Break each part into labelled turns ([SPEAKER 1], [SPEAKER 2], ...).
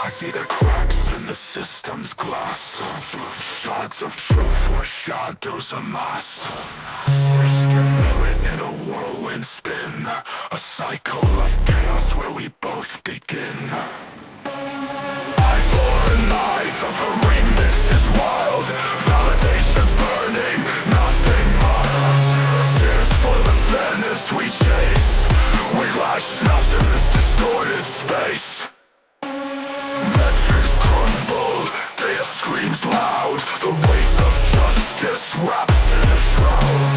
[SPEAKER 1] I see the cracks in the system's glass. Shards of truth where shadows amass. Risk and merit in a whirlwind spin. A cycle of chaos where we both begin. Eye for an eye, the remix is wild. Validation's burning, nothing mild. Tears for the fairness we chase. We lash snaps in this distorted space. Metrics crumble, data screams loud. The weight of justice wrapped in a shroud.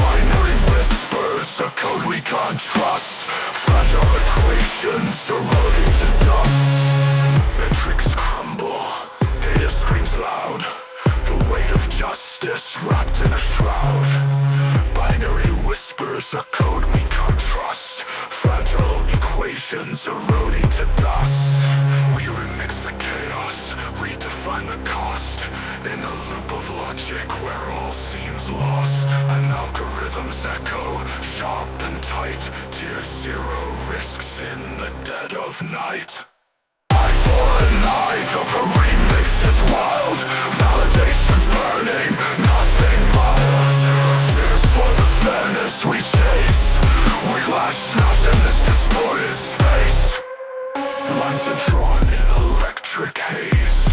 [SPEAKER 1] Binary whispers, a code we can't trust. Fragile equations eroding to dust. Metrics crumble, data screams loud. The weight of justice wrapped in a shroud. Binary whispers, a code we can't trust. Fragile equations eroding to dust. We remix the chaos, redefine the cost. In a loop of logic where all seems lost. An algorithm's echo, sharp and tight. Tier 0 risks in the dead of night. Eye for an eye, the remix is wild. Validation's burning, nothing mild. Cheers for the fairness we chase. We lash snaps in this distorted space. Lines are drawn in electric haze.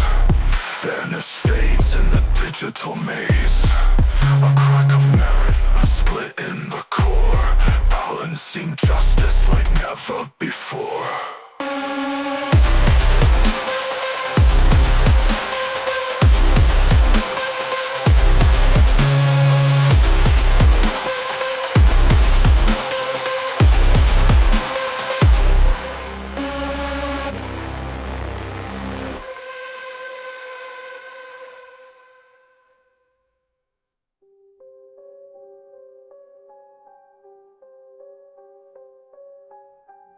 [SPEAKER 1] Fairness fades in the digital maze. A crack of merit, a split in the core. Balancing justice like never before.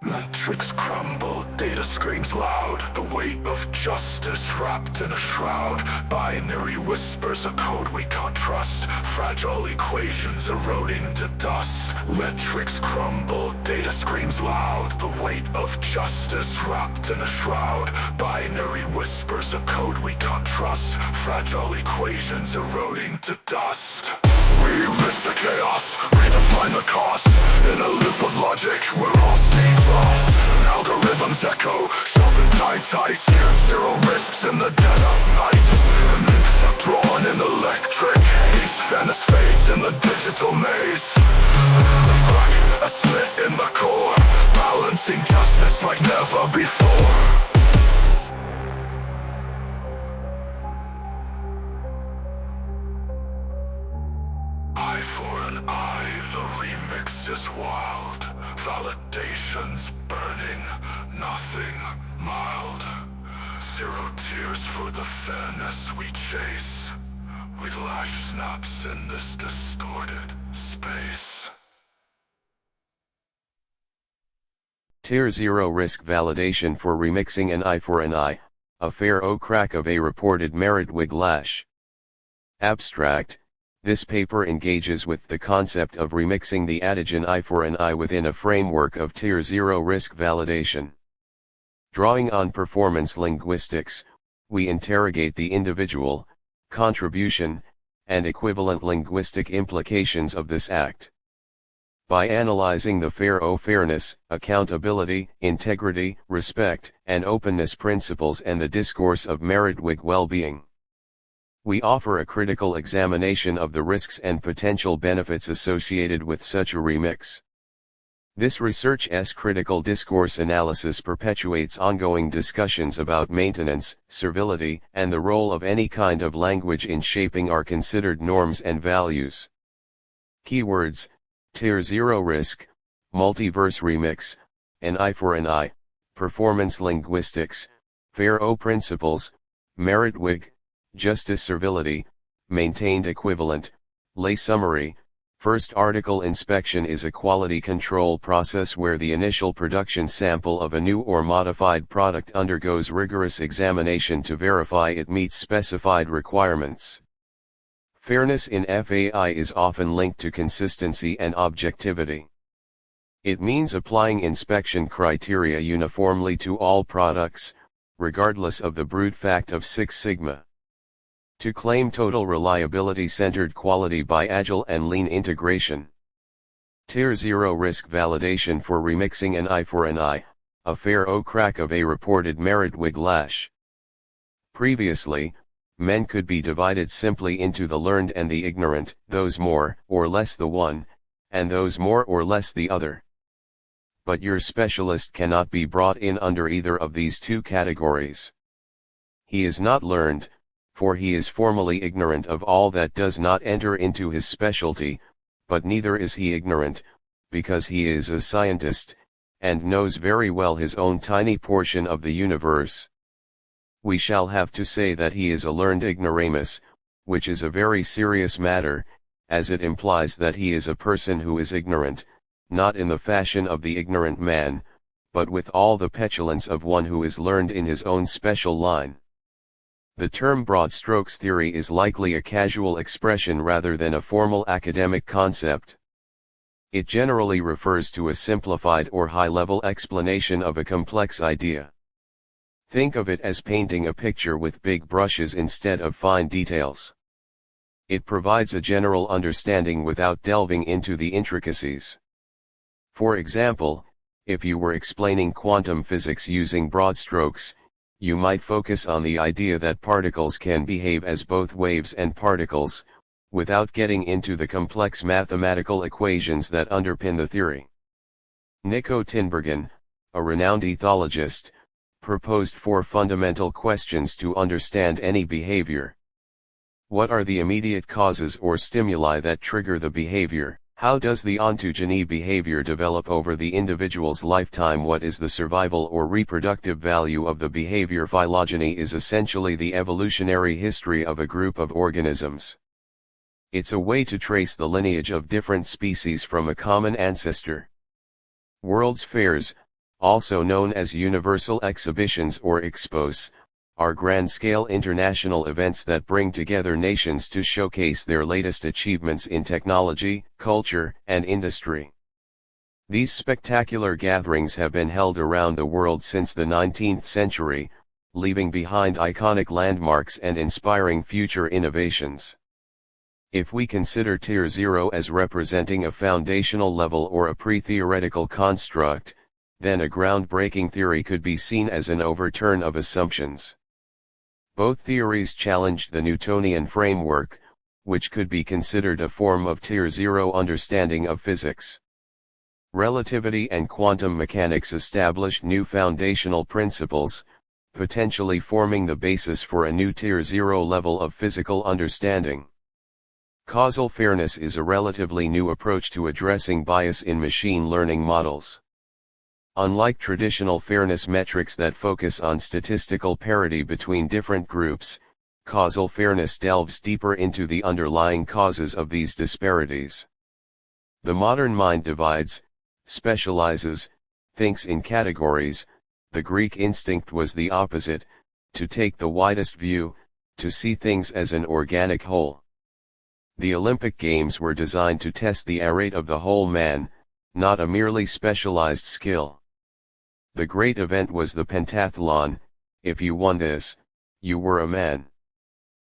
[SPEAKER 1] Metrics crumble, data screams loud. The weight of justice wrapped in a shroud. Binary whispers, a code we can't trust. Fragile equations eroding to dust. Metrics crumble, data screams loud. The weight of justice wrapped in a shroud. Binary whispers, a code we can't trust. Fragile equations eroding to dust. We risk the chaos, redefine the cost. In a loop of logic where all seems lost. An algorithm's echo, sharp and tight. Tier 0 risks in the dead of night. Links are drawn in electric haze. Fairness fades in the digital maze. A crack, a split in the core. Balancing justice like never before. Eye for an eye, the remix is wild. Validation's burning, nothing mild. 0 tears for the fairness we chase. We lash snaps in this distorted space.
[SPEAKER 2] Tier 0 risk validation for remixing an eye for an eye, a fair crack of a reported merit Whig Lash. Abstract. This paper engages with the concept of remixing the adage an eye for an eye within a framework of Tier 0 risk validation. Drawing on performance linguistics, we interrogate the individual, contribution, and equivalent linguistic implications of this act. By analyzing the fairness, accountability, integrity, respect, and openness principles and the discourse of merit Whig well-being, we offer a critical examination of the risks and potential benefits associated with such a remix. This research's critical discourse analysis perpetuates ongoing discussions about maintenance, servility, and the role of any kind of language in shaping our considered norms and values. Keywords: Tier 0 risk, multiverse remix, an eye for an eye, performance linguistics, fair principles, merit Whig, justice servility, maintained equivalent, lay summary. First article: inspection is a quality control process where the initial production sample of a new or modified product undergoes rigorous examination to verify it meets specified requirements. Fairness in FAI is often linked to consistency and objectivity. It means applying inspection criteria uniformly to all products, regardless of the brute fact of Six Sigma. To claim total reliability-centered quality by agile and lean integration. Tier 0 risk validation for remixing an eye for an eye, a fair O crack of a reported merit Whig Lash. Previously, men could be divided simply into the learned and the ignorant, those more or less the one, and those more or less the other. But your specialist cannot be brought in under either of these two categories. He is not learned, for he is formally ignorant of all that does not enter into his specialty, but neither is he ignorant, because he is a scientist, and knows very well his own tiny portion of the universe. We shall have to say that he is a learned ignoramus, which is a very serious matter, as it implies that he is a person who is ignorant, not in the fashion of the ignorant man, but with all the petulance of one who is learned in his own special line. The term broad strokes theory is likely a casual expression rather than a formal academic concept. It generally refers to a simplified or high-level explanation of a complex idea. Think of it as painting a picture with big brushes instead of fine details. It provides a general understanding without delving into the intricacies. For example, if you were explaining quantum physics using broad strokes, you might focus on the idea that particles can behave as both waves and particles, without getting into the complex mathematical equations that underpin the theory. Nico Tinbergen, a renowned ethologist, proposed 4 fundamental questions to understand any behavior. What are the immediate causes or stimuli that trigger the behavior? How does the ontogeny behavior develop over the individual's lifetime? What is the survival or reproductive value of the behavior? Phylogeny is essentially the evolutionary history of a group of organisms. It's a way to trace the lineage of different species from a common ancestor. World's fairs, also known as universal exhibitions or expos, are grand-scale international events that bring together nations to showcase their latest achievements in technology, culture, and industry. These spectacular gatherings have been held around the world since the 19th century, leaving behind iconic landmarks and inspiring future innovations. If we consider Tier 0 as representing a foundational level or a pre-theoretical construct, then a groundbreaking theory could be seen as an overturn of assumptions. Both theories challenged the Newtonian framework, which could be considered a form of Tier 0 understanding of physics. Relativity and quantum mechanics established new foundational principles, potentially forming the basis for a new Tier 0 level of physical understanding. Causal fairness is a relatively new approach to addressing bias in machine learning models. Unlike traditional fairness metrics that focus on statistical parity between different groups, causal fairness delves deeper into the underlying causes of these disparities. The modern mind divides, specializes, thinks in categories. The Greek instinct was the opposite, to take the widest view, to see things as an organic whole. The Olympic Games were designed to test the arete of the whole man, not a merely specialized skill. The great event was the pentathlon. If you won this, you were a man.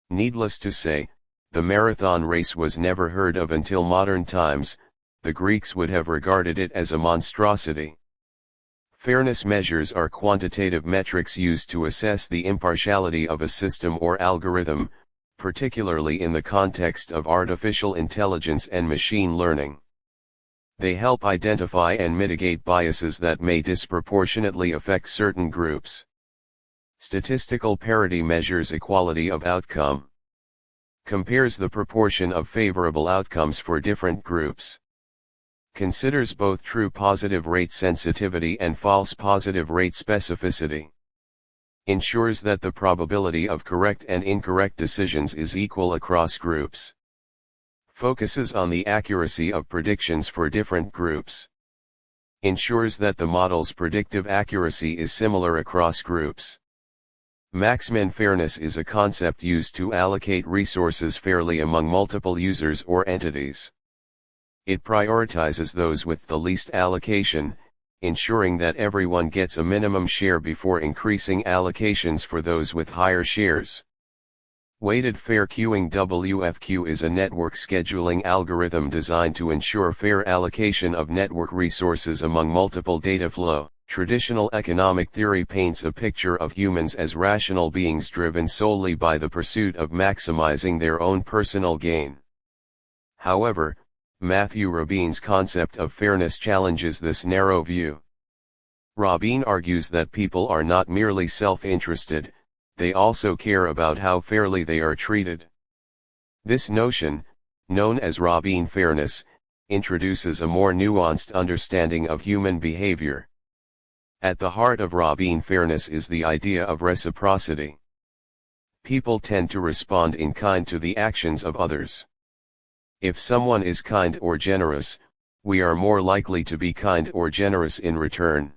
[SPEAKER 2] Needless to say, the marathon race was never heard of until modern times. The Greeks would have regarded it as a monstrosity. Fairness measures are quantitative metrics used to assess the impartiality of a system or algorithm, particularly in the context of artificial intelligence and machine learning. They help identify and mitigate biases that may disproportionately affect certain groups. Statistical parity measures equality of outcome. Compares the proportion of favorable outcomes for different groups. Considers both true positive rate sensitivity and false positive rate specificity. Ensures that the probability of correct and incorrect decisions is equal across groups. Focuses on the accuracy of predictions for different groups. Ensures that the model's predictive accuracy is similar across groups. Max-min fairness is a concept used to allocate resources fairly among multiple users or entities. It prioritizes those with the least allocation, ensuring that everyone gets a minimum share before increasing allocations for those with higher shares. Weighted fair queuing WFQ is a network scheduling algorithm designed to ensure fair allocation of network resources among multiple data flow. Traditional economic theory paints a picture of humans as rational beings driven solely by the pursuit of maximizing their own personal gain. However, Matthew Rabine's concept of fairness challenges this narrow view. Rabine argues that people are not merely self-interested, they also care about how fairly they are treated. This notion, known as Rabine fairness, introduces a more nuanced understanding of human behavior. At the heart of Rabine fairness is the idea of reciprocity. People tend to respond in kind to the actions of others. If someone is kind or generous, we are more likely to be kind or generous in return.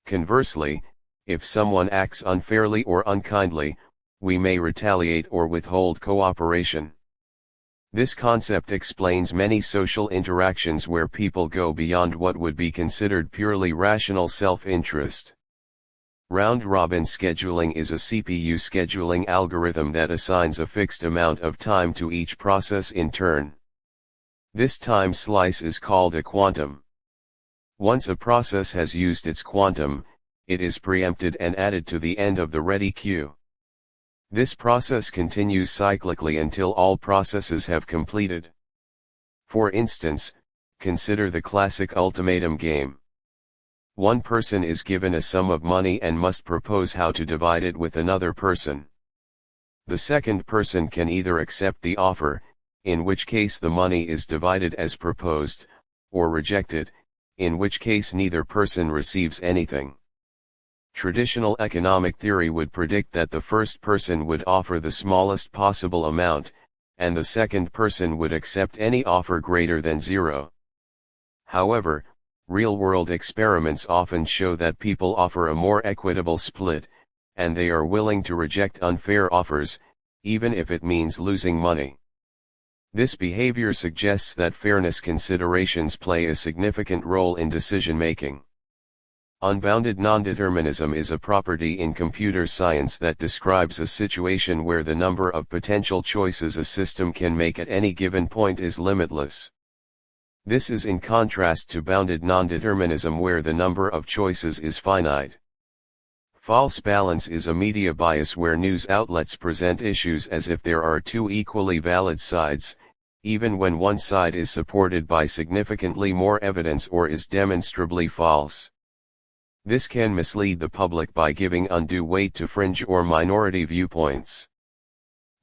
[SPEAKER 2] Conversely, if someone acts unfairly or unkindly, we may retaliate or withhold cooperation. This concept explains many social interactions where people go beyond what would be considered purely rational self-interest. Round-robin scheduling is a CPU scheduling algorithm that assigns a fixed amount of time to each process in turn. This time slice is called a quantum. Once a process has used its quantum, it is preempted and added to the end of the ready queue. This process continues cyclically until all processes have completed. For instance, consider the classic ultimatum game. One person is given a sum of money and must propose how to divide it with another person. The second person can either accept the offer, in which case the money is divided as proposed, or reject it, in which case neither person receives anything. Traditional economic theory would predict that the first person would offer the smallest possible amount, and the second person would accept any offer greater than zero. However, real-world experiments often show that people offer a more equitable split, and they are willing to reject unfair offers, even if it means losing money. This behavior suggests that fairness considerations play a significant role in decision-making. Unbounded nondeterminism is a property in computer science that describes a situation where the number of potential choices a system can make at any given point is limitless. This is in contrast to bounded nondeterminism where the number of choices is finite. False balance is a media bias where news outlets present issues as if there are two equally valid sides, even when one side is supported by significantly more evidence or is demonstrably false. This can mislead the public by giving undue weight to fringe or minority viewpoints.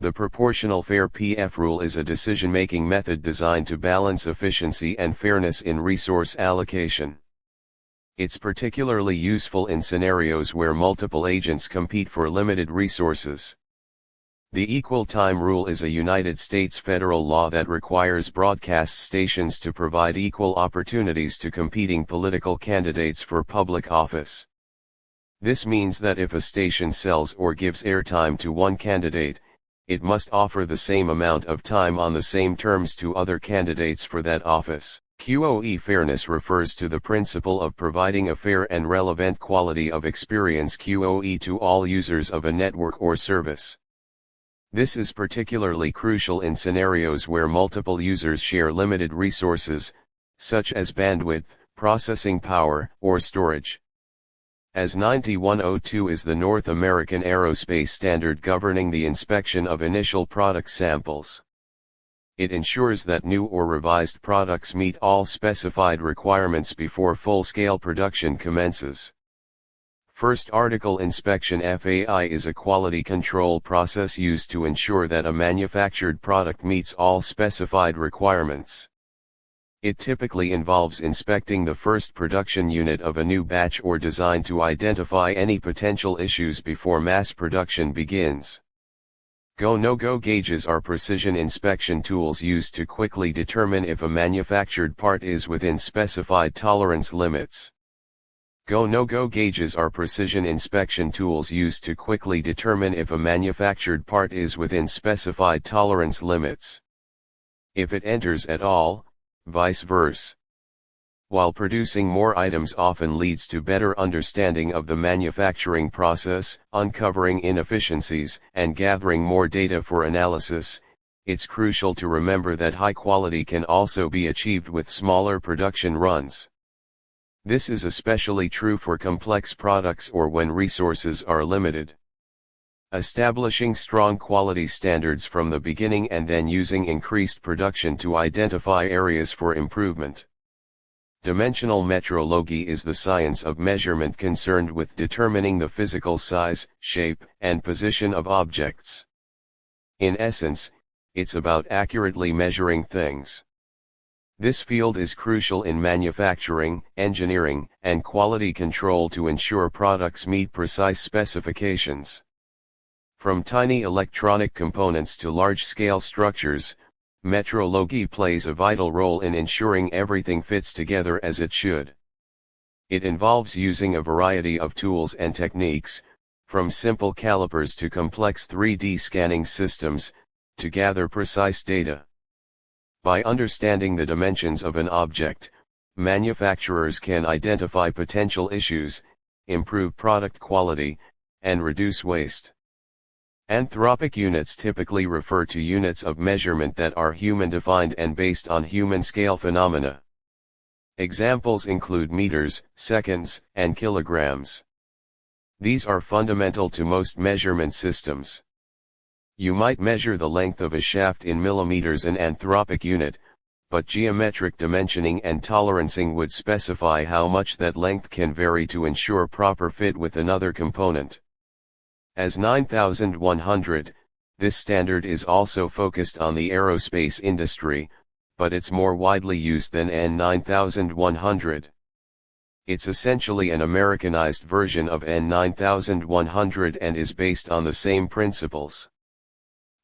[SPEAKER 2] The proportional fair PF rule is a decision-making method designed to balance efficiency and fairness in resource allocation. It's particularly useful in scenarios where multiple agents compete for limited resources. The equal time rule is a United States federal law that requires broadcast stations to provide equal opportunities to competing political candidates for public office. This means that if a station sells or gives airtime to one candidate, it must offer the same amount of time on the same terms to other candidates for that office. QoE fairness refers to the principle of providing a fair and relevant quality of experience QoE to all users of a network or service. This is particularly crucial in scenarios where multiple users share limited resources, such as bandwidth, processing power, or storage. AS 9102 is the North American aerospace standard governing the inspection of initial product samples. It ensures that new or revised products meet all specified requirements before full-scale production commences. First article inspection (FAI) is a quality control process used to ensure that a manufactured product meets all specified requirements. It typically involves inspecting the first production unit of a new batch or design to identify any potential issues before mass production begins. Go-no-go gauges are precision inspection tools used to quickly determine if a manufactured part is within specified tolerance limits. Go-no-go gauges are precision inspection tools used to quickly determine if a manufactured part is within specified tolerance limits. If it enters at all, vice versa. while producing more items often leads to better understanding of the manufacturing process, uncovering inefficiencies, and gathering more data for analysis, it's crucial to remember that high quality can also be achieved with smaller production runs. This is especially true for complex products or when resources are limited. Establishing strong quality standards from the beginning and then using increased production to identify areas for improvement. Dimensional metrology is the science of measurement concerned with determining the physical size, shape, and position of objects. In essence, it's about accurately measuring things. This field is crucial in manufacturing, engineering, and quality control to ensure products meet precise specifications. From tiny electronic components to large-scale structures, metrology plays a vital role in ensuring everything fits together as it should. It involves using a variety of tools and techniques, from simple calipers to complex 3D scanning systems, to gather precise data. By understanding the dimensions of an object, manufacturers can identify potential issues, improve product quality, and reduce waste. Anthropic units typically refer to units of measurement that are human-defined and based on human-scale phenomena. Examples include meters, seconds, and kilograms. These are fundamental to most measurement systems. You might measure the length of a shaft in millimeters, an anthropic unit, but geometric dimensioning and tolerancing would specify how much that length can vary to ensure proper fit with another component. As 9100, this standard is also focused on the aerospace industry, but it's more widely used than N9100. It's essentially an Americanized version of N9100 and is based on the same principles.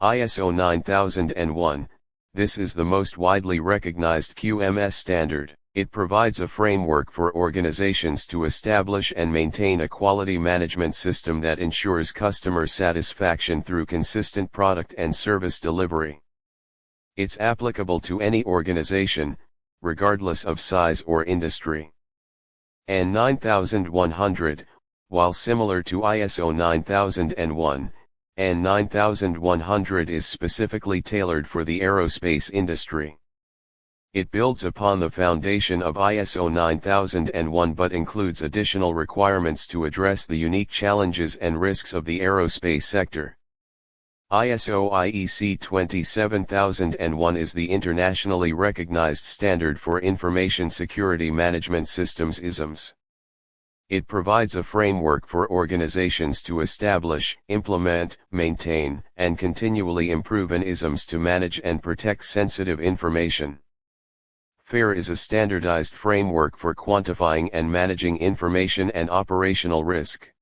[SPEAKER 2] ISO 9001, this is the most widely recognized QMS standard. It provides a framework for organizations to establish and maintain a quality management system that ensures customer satisfaction through consistent product and service delivery. It's applicable to any organization, regardless of size or industry. N9100, while similar to ISO 9001, N9100 is specifically tailored for the aerospace industry. It builds upon the foundation of ISO 9001 but includes additional requirements to address the unique challenges and risks of the aerospace sector. ISO IEC 27001 is the internationally recognized standard for information security management systems (ISMS). It provides a framework for organizations to establish, implement, maintain, and continually improve an ISMS to manage and protect sensitive information. FAIR is a standardized framework for quantifying and managing information and operational risk.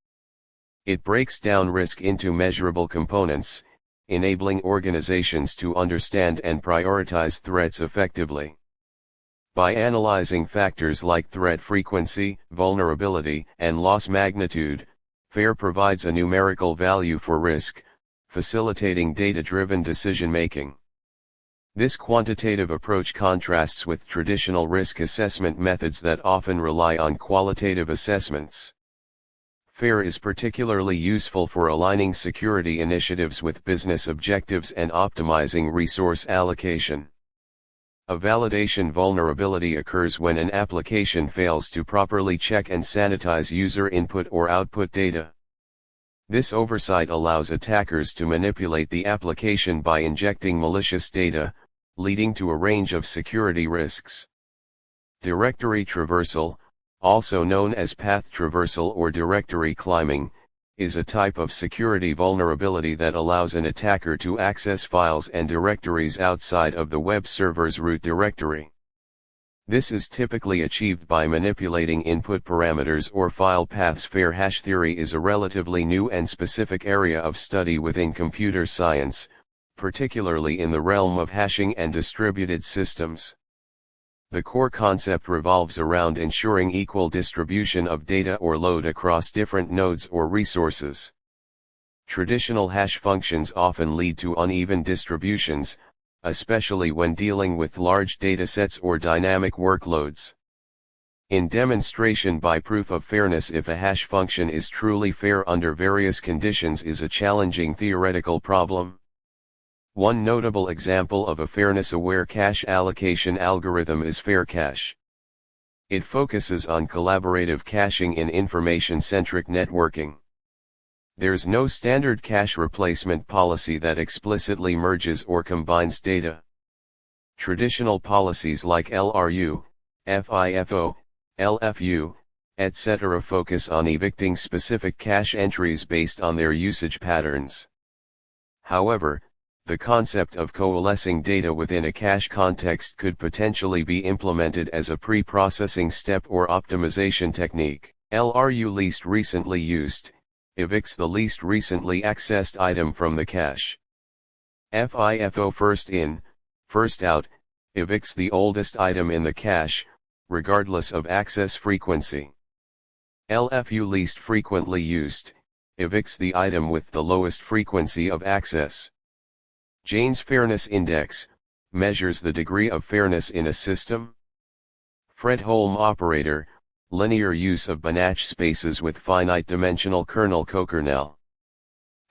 [SPEAKER 2] It breaks down risk into measurable components, enabling organizations to understand and prioritize threats effectively. By analyzing factors like threat frequency, vulnerability, and loss magnitude, FAIR provides a numerical value for risk, facilitating data-driven decision-making. This quantitative approach contrasts with traditional risk assessment methods that often rely on qualitative assessments. FAIR is particularly useful for aligning security initiatives with business objectives and optimizing resource allocation. A validation vulnerability occurs when an application fails to properly check and sanitize user input or output data. This oversight allows attackers to manipulate the application by injecting malicious data, leading to a range of security risks. Directory traversal, also known as path traversal or directory climbing, is a type of security vulnerability that allows an attacker to access files and directories outside of the web server's root directory. This is typically achieved by manipulating input parameters or file paths. FAIR hash theory is a relatively new and specific area of study within computer science, particularly in the realm of hashing and distributed systems. The core concept revolves around ensuring equal distribution of data or load across different nodes or resources. Traditional hash functions often lead to uneven distributions, especially when dealing with large datasets or dynamic workloads. In demonstration by proof of fairness, if a hash function is truly fair under various conditions is a challenging theoretical problem. One notable example of a fairness-aware cache allocation algorithm is FairCache. It focuses on collaborative caching in information-centric networking. There's no standard cache replacement policy that explicitly merges or combines data. Traditional policies like LRU, FIFO, LFU, etc. focus on evicting specific cache entries based on their usage patterns. However, the concept of coalescing data within a cache context could potentially be implemented as a pre-processing step or optimization technique. LRU, least recently used, evicts the least recently accessed item from the cache. FIFO, first in, first out, evicts the oldest item in the cache, regardless of access frequency. LFU, least frequently used, evicts the item with the lowest frequency of access. Jane's Fairness Index measures the degree of fairness in a system. Fredholm operator, linear use of Banach spaces with finite dimensional kernel cokernel.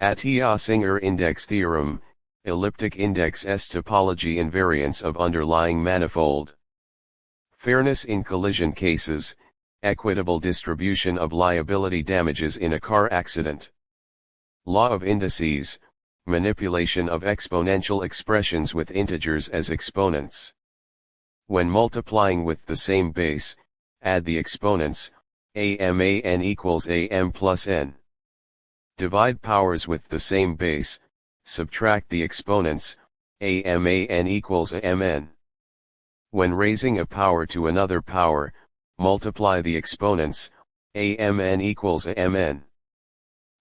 [SPEAKER 2] Atiyah-Singer index theorem, elliptic index S topology invariance of underlying manifold. Fairness in collision cases, equitable distribution of liability damages in a car accident. Law of indices, manipulation of exponential expressions with integers as exponents. When multiplying with the same base, add the exponents, AMAN equals AM plus N. Divide powers with the same base, subtract the exponents, AMAN equals AMN. When raising a power to another power, multiply the exponents, AMN equals AMN.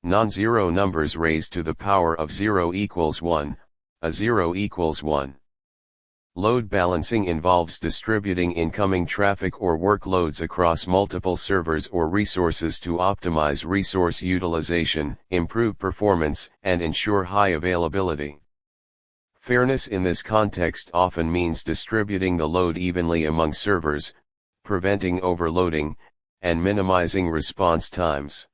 [SPEAKER 2] Non-zero numbers raised to the power of 0 equals 1, a 0 equals 1. Load balancing involves distributing incoming traffic or workloads across multiple servers or resources to optimize resource utilization, improve performance, and ensure high availability. Fairness in this context often means distributing the load evenly among servers, preventing overloading, and minimizing response times.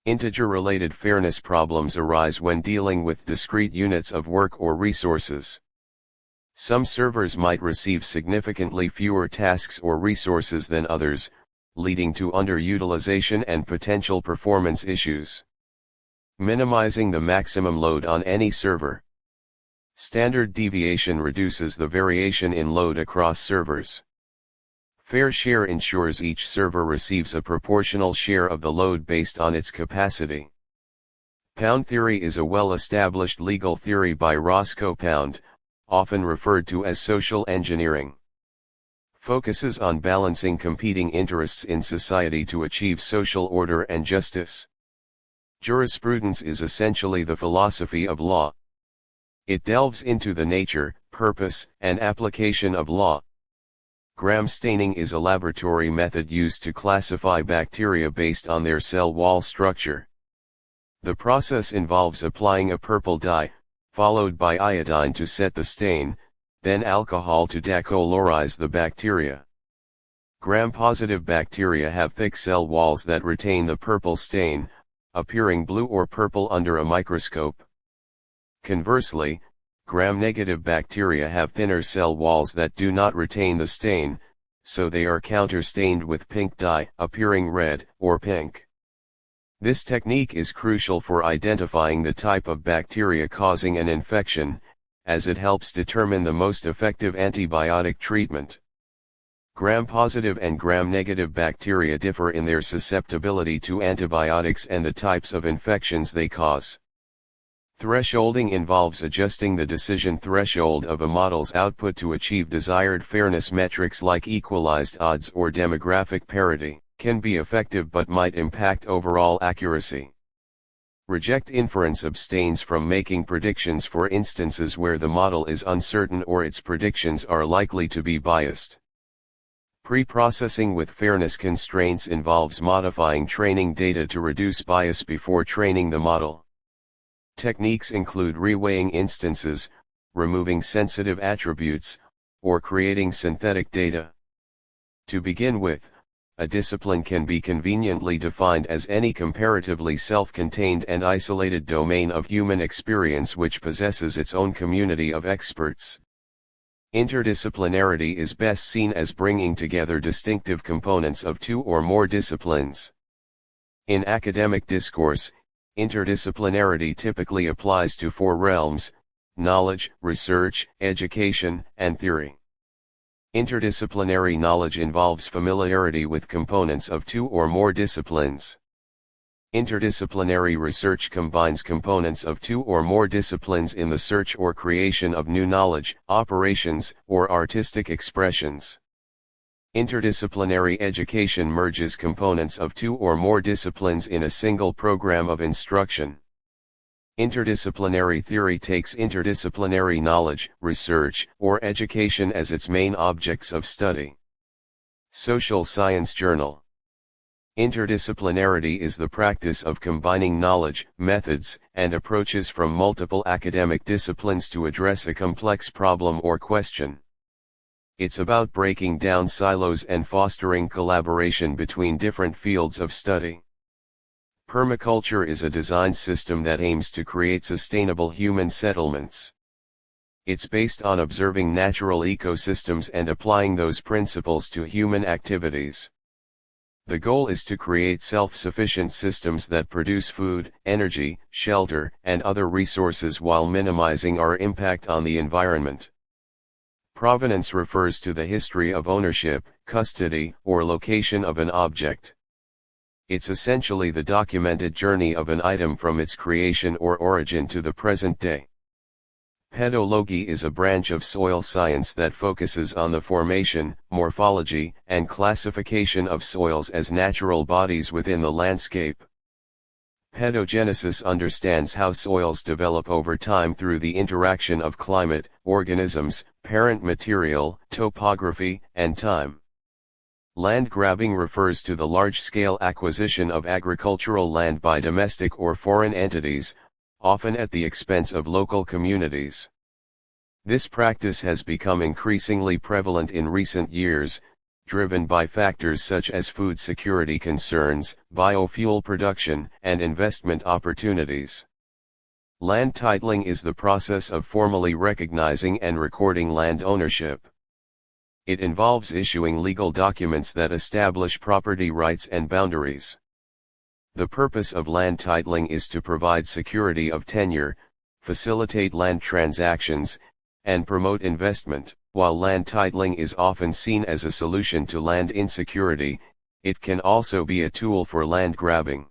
[SPEAKER 2] Integer-related fairness problems arise when dealing with discrete units of work or resources. Some servers might receive significantly fewer tasks or resources than others, leading to underutilization and potential performance issues. Minimizing the maximum load on any server. Standard deviation reduces the variation in load across servers. Fair share ensures each server receives a proportional share of the load based on its capacity. Pound theory is a well-established legal theory by Roscoe Pound, often referred to as social engineering. Focuses on balancing competing interests in society to achieve social order and justice. Jurisprudence is essentially the philosophy of law. It delves into the nature, purpose, and application of law. Gram staining is a laboratory method used to classify bacteria based on their cell wall structure. The process involves applying a purple dye, followed by iodine to set the stain, then alcohol to decolorize the bacteria. Gram-positive bacteria have thick cell walls that retain the purple stain, appearing blue or purple under a microscope. Conversely, gram-negative bacteria have thinner cell walls that do not retain the stain, so they are counterstained with pink dye, appearing red or pink. This technique is crucial for identifying the type of bacteria causing an infection, as it helps determine the most effective antibiotic treatment. Gram-positive and gram-negative bacteria differ in their susceptibility to antibiotics and the types of infections they cause. Thresholding involves adjusting the decision threshold of a model's output to achieve desired fairness. Metrics like equalized odds or demographic parity can be effective but might impact overall accuracy. Reject inference abstains from making predictions for instances where the model is uncertain or its predictions are likely to be biased. Pre-processing with fairness constraints involves modifying training data to reduce bias before training the model. Techniques include reweighing instances, removing sensitive attributes, or creating synthetic data. To begin with, a discipline can be conveniently defined as any comparatively self-contained and isolated domain of human experience which possesses its own community of experts. Interdisciplinarity is best seen as bringing together distinctive components of two or more disciplines. In academic discourse, interdisciplinarity typically applies to four realms: knowledge, research, education, and theory. Interdisciplinary knowledge involves familiarity with components of two or more disciplines. Interdisciplinary research combines components of two or more disciplines in the search or creation of new knowledge, operations, or artistic expressions. Interdisciplinary education merges components of two or more disciplines in a single program of instruction. Interdisciplinary theory takes interdisciplinary knowledge, research, or education as its main objects of study. Social Science Journal. Interdisciplinarity is the practice of combining knowledge, methods, and approaches from multiple academic disciplines to address a complex problem or question. It's about breaking down silos and fostering collaboration between different fields of study. Permaculture is a design system that aims to create sustainable human settlements. It's based on observing natural ecosystems and applying those principles to human activities. The goal is to create self-sufficient systems that produce food, energy, shelter, and other resources while minimizing our impact on the environment. Provenance refers to the history of ownership, custody, or location of an object. It's essentially the documented journey of an item from its creation or origin to the present day. Pedology is a branch of soil science that focuses on the formation, morphology, and classification of soils as natural bodies within the landscape. Pedogenesis understands how soils develop over time through the interaction of climate, organisms, parent material, topography, and time. Land grabbing refers to the large-scale acquisition of agricultural land by domestic or foreign entities, often at the expense of local communities. This practice has become increasingly prevalent in recent years, driven by factors such as food security concerns, biofuel production, and investment opportunities. Land titling is the process of formally recognizing and recording land ownership. It involves issuing legal documents that establish property rights and boundaries. The purpose of land titling is to provide security of tenure, facilitate land transactions, and promote investment. While land titling is often seen as a solution to land insecurity, it can also be a tool for land grabbing.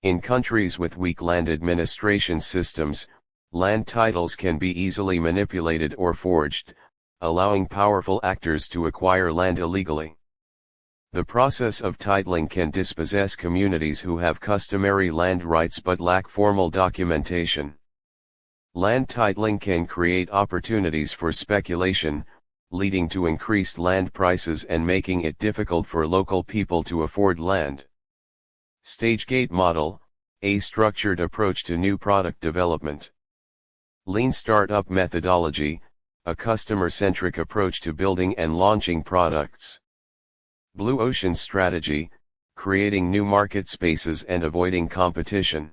[SPEAKER 2] In countries with weak land administration systems, land titles can be easily manipulated or forged, allowing powerful actors to acquire land illegally. The process of titling can dispossess communities who have customary land rights but lack formal documentation. Land titling can create opportunities for speculation, leading to increased land prices and making it difficult for local people to afford land. Stage-gate model, a structured approach to new product development. Lean startup methodology, a customer-centric approach to building and launching products. Blue ocean strategy, creating new market spaces and avoiding competition.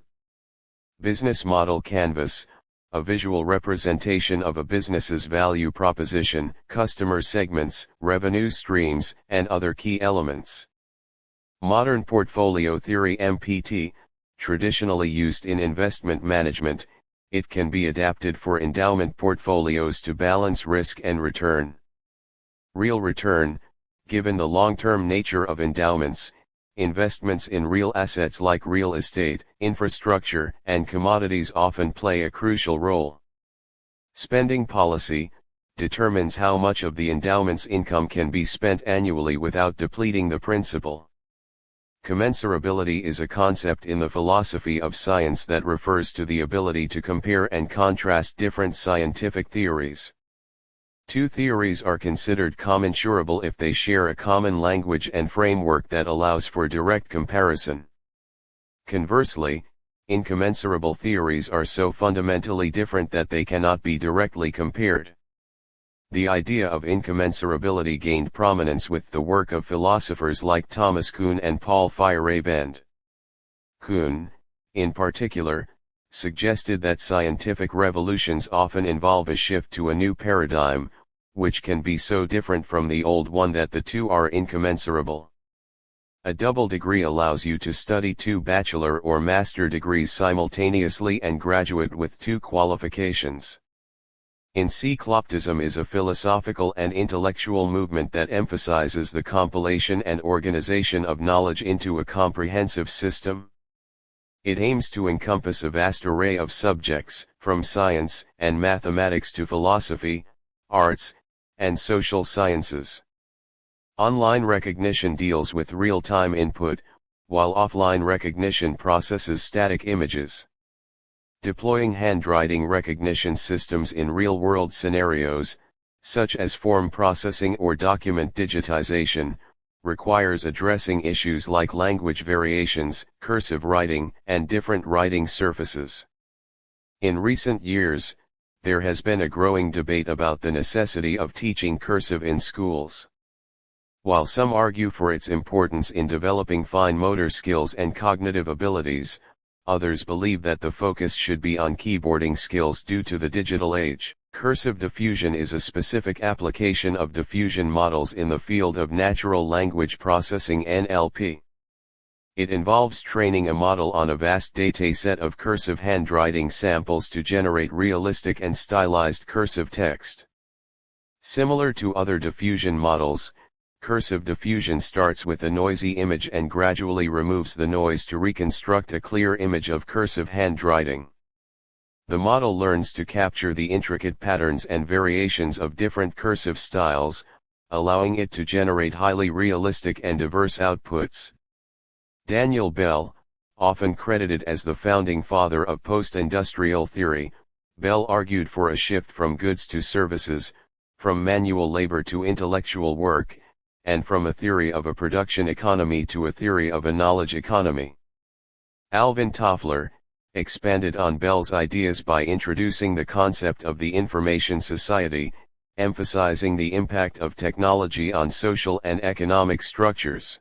[SPEAKER 2] Business model canvas, a visual representation of a business's value proposition, customer segments, revenue streams, and other key elements. Modern portfolio theory (MPT), traditionally used in investment management, it can be adapted for endowment portfolios to balance risk and return. Real return, given the long-term nature of endowments, investments in real assets like real estate, infrastructure, and commodities often play a crucial role. Spending policy determines how much of the endowment's income can be spent annually without depleting the principal. Commensurability is a concept in the philosophy of science that refers to the ability to compare and contrast different scientific theories. Two theories are considered commensurable if they share a common language and framework that allows for direct comparison. Conversely, incommensurable theories are so fundamentally different that they cannot be directly compared. The idea of incommensurability gained prominence with the work of philosophers like Thomas Kuhn and Paul Feyerabend. Kuhn, in particular, suggested that scientific revolutions often involve a shift to a new paradigm, which can be so different from the old one that the two are incommensurable. A double degree allows you to study 2 bachelor or master degrees simultaneously and graduate with 2 qualifications. Encycloptism is a philosophical and intellectual movement that emphasizes the compilation and organization of knowledge into a comprehensive system. It aims to encompass a vast array of subjects, from science and mathematics to philosophy, arts, and social sciences. Online recognition deals with real-time input, while offline recognition processes static images. Deploying handwriting recognition systems in real-world scenarios, such as form processing or document digitization, requires addressing issues like language variations, cursive writing, and different writing surfaces. In recent years, there has been a growing debate about the necessity of teaching cursive in schools. While some argue for its importance in developing fine motor skills and cognitive abilities, others believe that the focus should be on keyboarding skills due to the digital age. Cursive diffusion is a specific application of diffusion models in the field of natural language processing (NLP). It involves training a model on a vast dataset of cursive handwriting samples to generate realistic and stylized cursive text. Similar to other diffusion models, cursive diffusion starts with a noisy image and gradually removes the noise to reconstruct a clear image of cursive handwriting. The model learns to capture the intricate patterns and variations of different cursive styles, allowing it to generate highly realistic and diverse outputs. Daniel Bell, often credited as the founding father of post-industrial theory, Bell argued for a shift from goods to services, from manual labor to intellectual work, and from a theory of a production economy to a theory of a knowledge economy. Alvin Toffler expanded on Bell's ideas by introducing the concept of the information society, emphasizing the impact of technology on social and economic structures.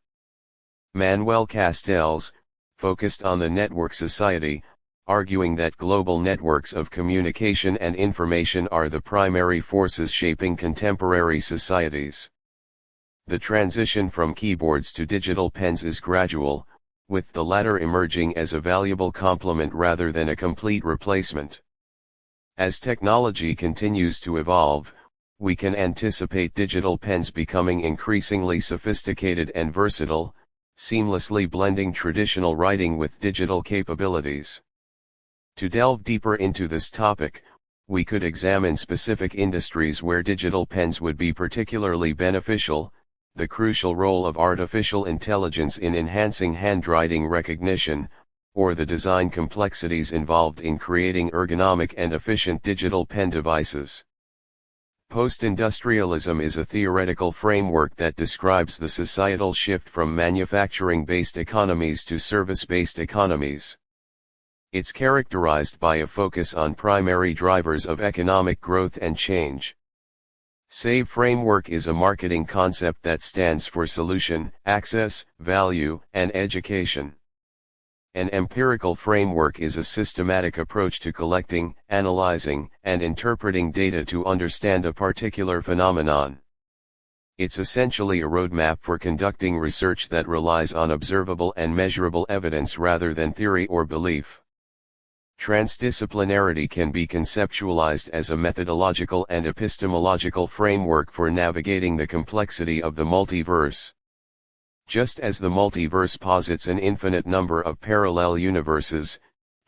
[SPEAKER 2] Manuel Castells focused on the network society, arguing that global networks of communication and information are the primary forces shaping contemporary societies. The transition from keyboards to digital pens is gradual, with the latter emerging as a valuable complement rather than a complete replacement. As technology continues to evolve, we can anticipate digital pens becoming increasingly sophisticated and versatile, seamlessly blending traditional writing with digital capabilities. To delve deeper into this topic, we could examine specific industries where digital pens would be particularly beneficial, the crucial role of artificial intelligence in enhancing handwriting recognition, or the design complexities involved in creating ergonomic and efficient digital pen devices. Post-industrialism is a theoretical framework that describes the societal shift from manufacturing-based economies to service-based economies. It's characterized by a focus on primary drivers of economic growth and change. SAVE framework is a marketing concept that stands for solution, access, value, and education. An empirical framework is a systematic approach to collecting, analyzing, and interpreting data to understand a particular phenomenon. It's essentially a roadmap for conducting research that relies on observable and measurable evidence rather than theory or belief. Transdisciplinarity can be conceptualized as a methodological and epistemological framework for navigating the complexity of the multiverse. Just as the multiverse posits an infinite number of parallel universes,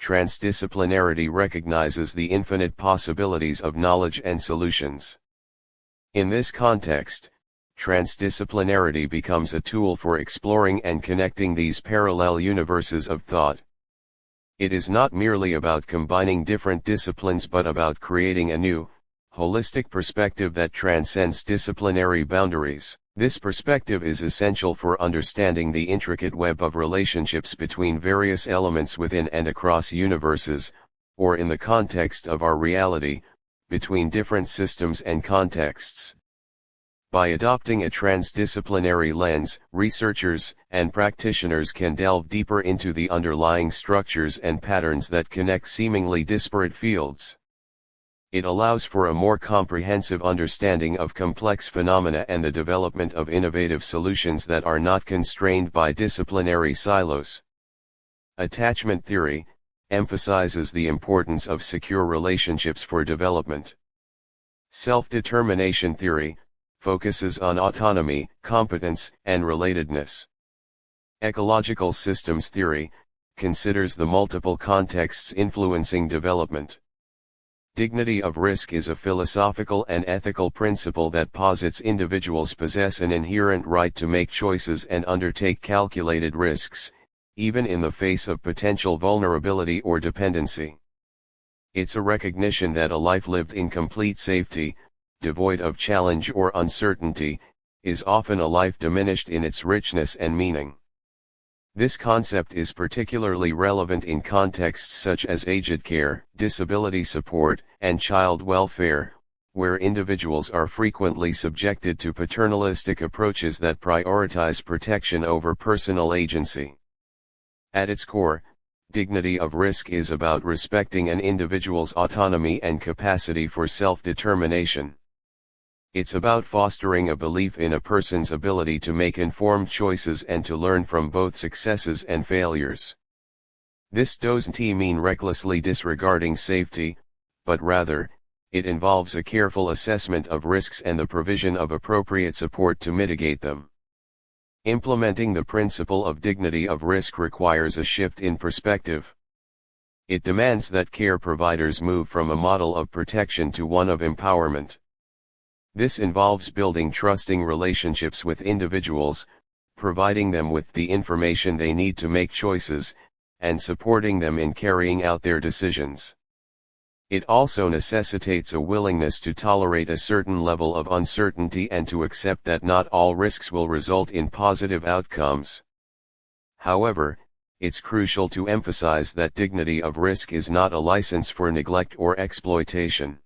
[SPEAKER 2] transdisciplinarity recognizes the infinite possibilities of knowledge and solutions. In this context, transdisciplinarity becomes a tool for exploring and connecting these parallel universes of thought. It is not merely about combining different disciplines but about creating a new, holistic perspective that transcends disciplinary boundaries. This perspective is essential for understanding the intricate web of relationships between various elements within and across universes, or in the context of our reality, between different systems and contexts. By adopting a transdisciplinary lens, researchers and practitioners can delve deeper into the underlying structures and patterns that connect seemingly disparate fields. It allows for a more comprehensive understanding of complex phenomena and the development of innovative solutions that are not constrained by disciplinary silos. Attachment theory emphasizes the importance of secure relationships for development. Self-determination theory focuses on autonomy, competence, and relatedness. Ecological systems theory considers the multiple contexts influencing development. Dignity of risk is a philosophical and ethical principle that posits individuals possess an inherent right to make choices and undertake calculated risks, even in the face of potential vulnerability or dependency. It's a recognition that a life lived in complete safety, devoid of challenge or uncertainty, is often a life diminished in its richness and meaning. This concept is particularly relevant in contexts such as aged care, disability support, and child welfare, where individuals are frequently subjected to paternalistic approaches that prioritize protection over personal agency. At its core, dignity of risk is about respecting an individual's autonomy and capacity for self-determination. It's about fostering a belief in a person's ability to make informed choices and to learn from both successes and failures. This doesn't mean recklessly disregarding safety, but rather, it involves a careful assessment of risks and the provision of appropriate support to mitigate them. Implementing the principle of dignity of risk requires a shift in perspective. It demands that care providers move from a model of protection to one of empowerment. This involves building trusting relationships with individuals, providing them with the information they need to make choices, and supporting them in carrying out their decisions. It also necessitates a willingness to tolerate a certain level of uncertainty and to accept that not all risks will result in positive outcomes. However, it's crucial to emphasize that dignity of risk is not a license for neglect or exploitation.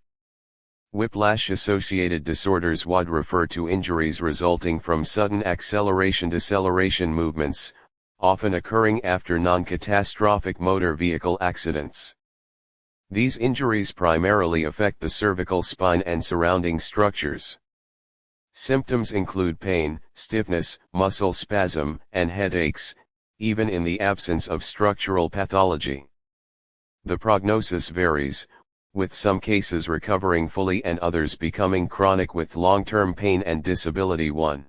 [SPEAKER 2] Whiplash-associated disorders would refer to injuries resulting from sudden acceleration-deceleration movements, often occurring after non-catastrophic motor vehicle accidents. These injuries primarily affect the cervical spine and surrounding structures. Symptoms include pain, stiffness, muscle spasm, and headaches, even in the absence of structural pathology. The prognosis varies, with some cases recovering fully and others becoming chronic with long-term pain and disability. 1.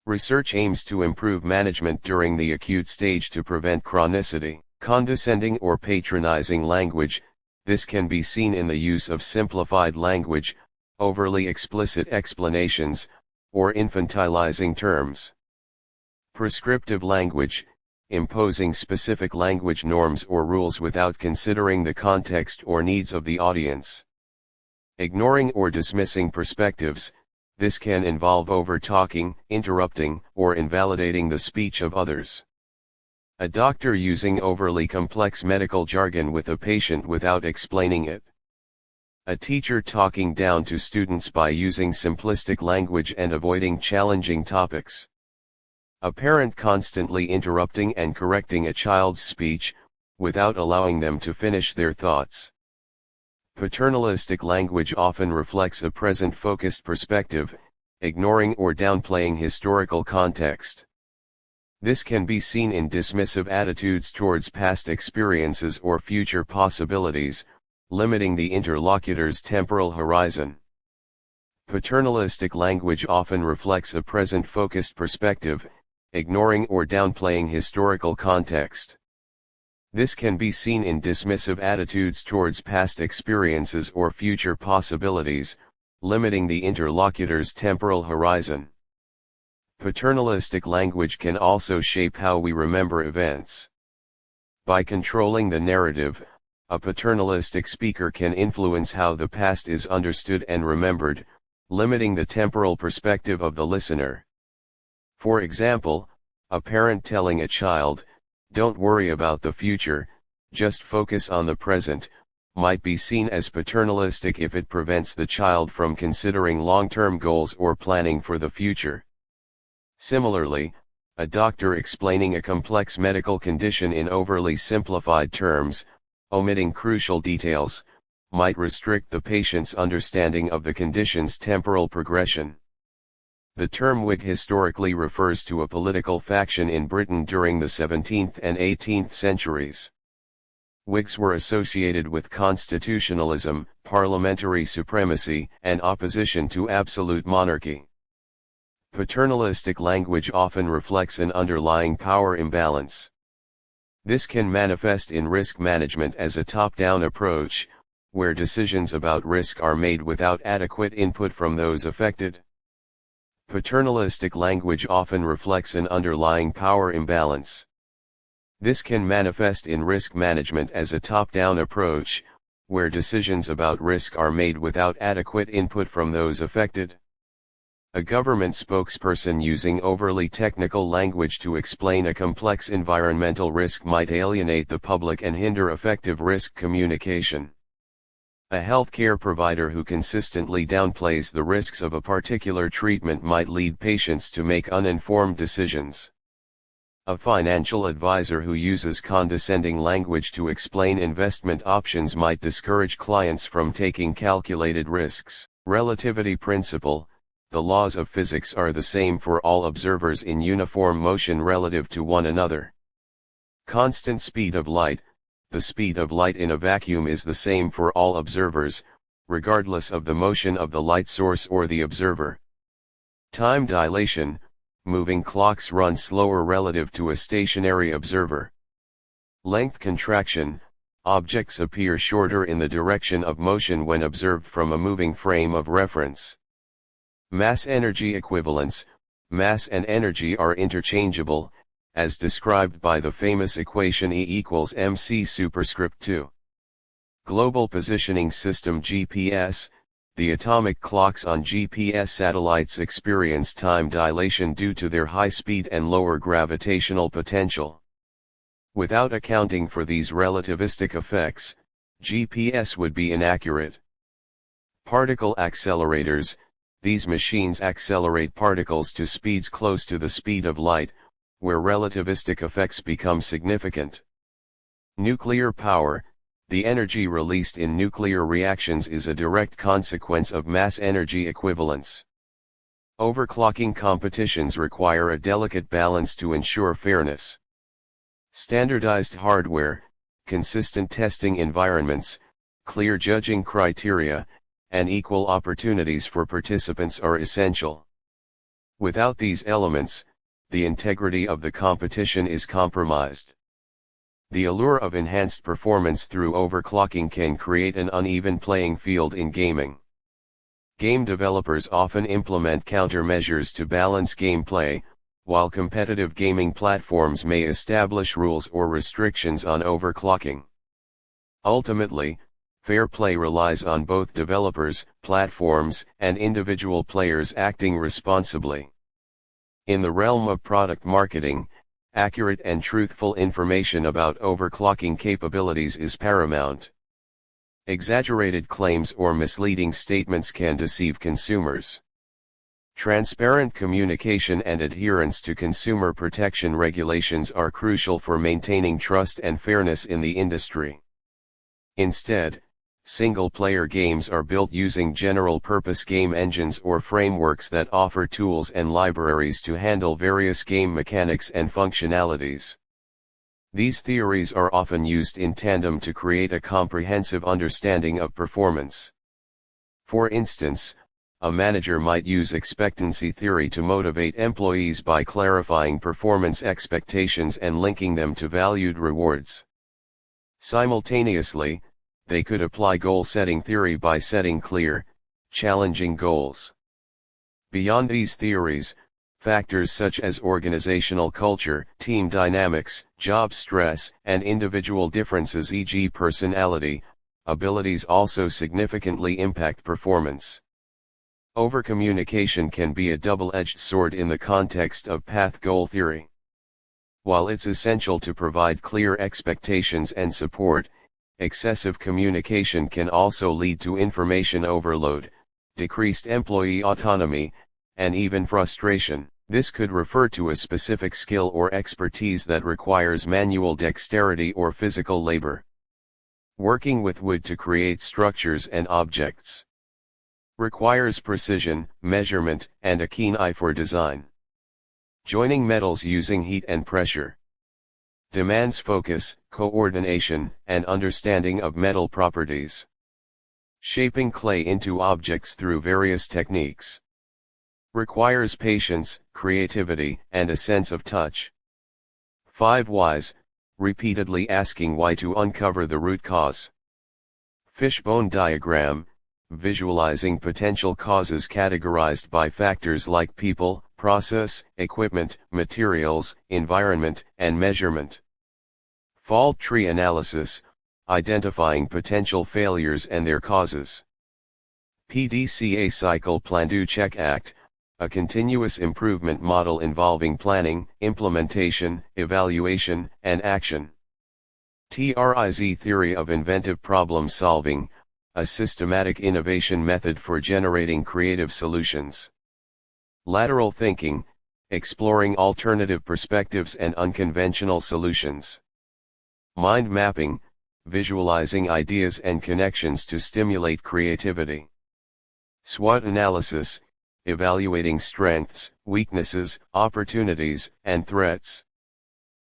[SPEAKER 2] Research aims to improve management during the acute stage to prevent chronicity. Condescending or patronizing language, this can be seen in the use of simplified language, overly explicit explanations, or infantilizing terms. Prescriptive language, imposing specific language norms or rules without considering the context or needs of the audience. Ignoring or dismissing perspectives, this can involve over-talking, interrupting, or invalidating the speech of others. A doctor using overly complex medical jargon with a patient without explaining it. A teacher talking down to students by using simplistic language and avoiding challenging topics. A parent constantly interrupting and correcting a child's speech, without allowing them to finish their thoughts. Paternalistic language often reflects a present-focused perspective, ignoring or downplaying historical context. This can be seen in dismissive attitudes towards past experiences or future possibilities, limiting the interlocutor's temporal horizon. Paternalistic language often reflects a present-focused perspective, ignoring or downplaying historical context. This can be seen in dismissive attitudes towards past experiences or future possibilities, limiting the interlocutor's temporal horizon. Paternalistic language can also shape how we remember events. By controlling the narrative, a paternalistic speaker can influence how the past is understood and remembered, limiting the temporal perspective of the listener. For example, a parent telling a child, "Don't worry about the future, just focus on the present," might be seen as paternalistic if it prevents the child from considering long-term goals or planning for the future. Similarly, a doctor explaining a complex medical condition in overly simplified terms, omitting crucial details, might restrict the patient's understanding of the condition's temporal progression. The term Whig historically refers to a political faction in Britain during the 17th and 18th centuries. Whigs were associated with constitutionalism, parliamentary supremacy, and opposition to absolute monarchy. Paternalistic language often reflects an underlying power imbalance. This can manifest in risk management as a top-down approach, where decisions about risk are made without adequate input from those affected. Paternalistic language often reflects an underlying power imbalance. This can manifest in risk management as a top-down approach, where decisions about risk are made without adequate input from those affected. A government spokesperson using overly technical language to explain a complex environmental risk might alienate the public and hinder effective risk communication. A healthcare provider who consistently downplays the risks of a particular treatment might lead patients to make uninformed decisions. A financial advisor who uses condescending language to explain investment options might discourage clients from taking calculated risks. Relativity principle: the laws of physics are the same for all observers in uniform motion relative to one another. Constant speed of light: the speed of light in a vacuum is the same for all observers, regardless of the motion of the light source or the observer. Time dilation: moving clocks run slower relative to a stationary observer. Length contraction: objects appear shorter in the direction of motion when observed from a moving frame of reference. Mass-energy equivalence: mass and energy are interchangeable, as described by the famous equation E equals mc superscript 2. Global Positioning System (GPS): the atomic clocks on GPS satellites experience time dilation due to their high speed and lower gravitational potential. Without accounting for these relativistic effects, GPS would be inaccurate. Particle accelerators: these machines accelerate particles to speeds close to the speed of light, where relativistic effects become significant. Nuclear power: the energy released in nuclear reactions is a direct consequence of mass-energy equivalence. Overclocking competitions require a delicate balance to ensure fairness. Standardized hardware, consistent testing environments, clear judging criteria, and equal opportunities for participants are essential. Without these elements, the integrity of the competition is compromised. The allure of enhanced performance through overclocking can create an uneven playing field in gaming. Game developers often implement countermeasures to balance gameplay, while competitive gaming platforms may establish rules or restrictions on overclocking. Ultimately, fair play relies on both developers, platforms, and individual players acting responsibly. In the realm of product marketing, accurate and truthful information about overclocking capabilities is paramount. Exaggerated claims or misleading statements can deceive consumers. Transparent communication and adherence to consumer protection regulations are crucial for maintaining trust and fairness in the industry. Instead, single-player games are built using general-purpose game engines or frameworks that offer tools and libraries to handle various game mechanics and functionalities. These theories are often used in tandem to create a comprehensive understanding of performance. For instance, a manager might use expectancy theory to motivate employees by clarifying performance expectations and linking them to valued rewards. Simultaneously, they could apply goal-setting theory by setting clear, challenging goals. Beyond these theories, factors such as organizational culture, team dynamics, job stress, and individual differences, e.g. personality, abilities also significantly impact performance. Overcommunication can be a double-edged sword in the context of path-goal theory. While it's essential to provide clear expectations and support, Excessive communication can also lead to information overload, decreased employee autonomy, and even frustration. This could refer to a specific skill or expertise that requires manual dexterity or physical labor. Working with wood to create structures and objects requires precision, measurement, and a keen eye for design. Joining metals using heat and pressure demands focus, coordination, and understanding of metal properties. Shaping clay into objects through various techniques requires patience, creativity, and a sense of touch. 5 whys, repeatedly asking why to uncover the root cause. Fishbone diagram, visualizing potential causes categorized by factors like people, process, equipment, materials, environment, and measurement. Fault tree analysis, identifying potential failures and their causes. PDCA cycle Plan Do Check Act, a continuous improvement model involving planning, implementation, evaluation, and action. TRIZ theory of inventive problem solving, a systematic innovation method for generating creative solutions. Lateral thinking, exploring alternative perspectives and unconventional solutions. Mind mapping, visualizing ideas and connections to stimulate creativity. SWOT analysis, evaluating strengths, weaknesses, opportunities, and threats.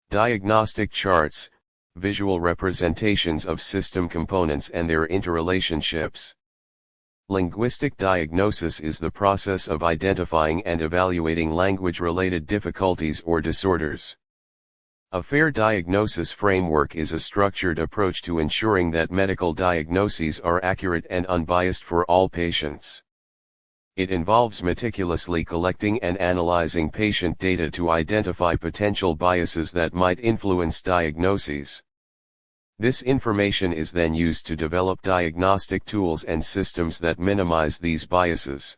[SPEAKER 2] Diagnostic charts, visual representations of system components and their interrelationships. Linguistic diagnosis is the process of identifying and evaluating language-related difficulties or disorders. A fair diagnosis framework is a structured approach to ensuring that medical diagnoses are accurate and unbiased for all patients. It involves meticulously collecting and analyzing patient data to identify potential biases that might influence diagnoses. This information is then used to develop diagnostic tools and systems that minimize these biases.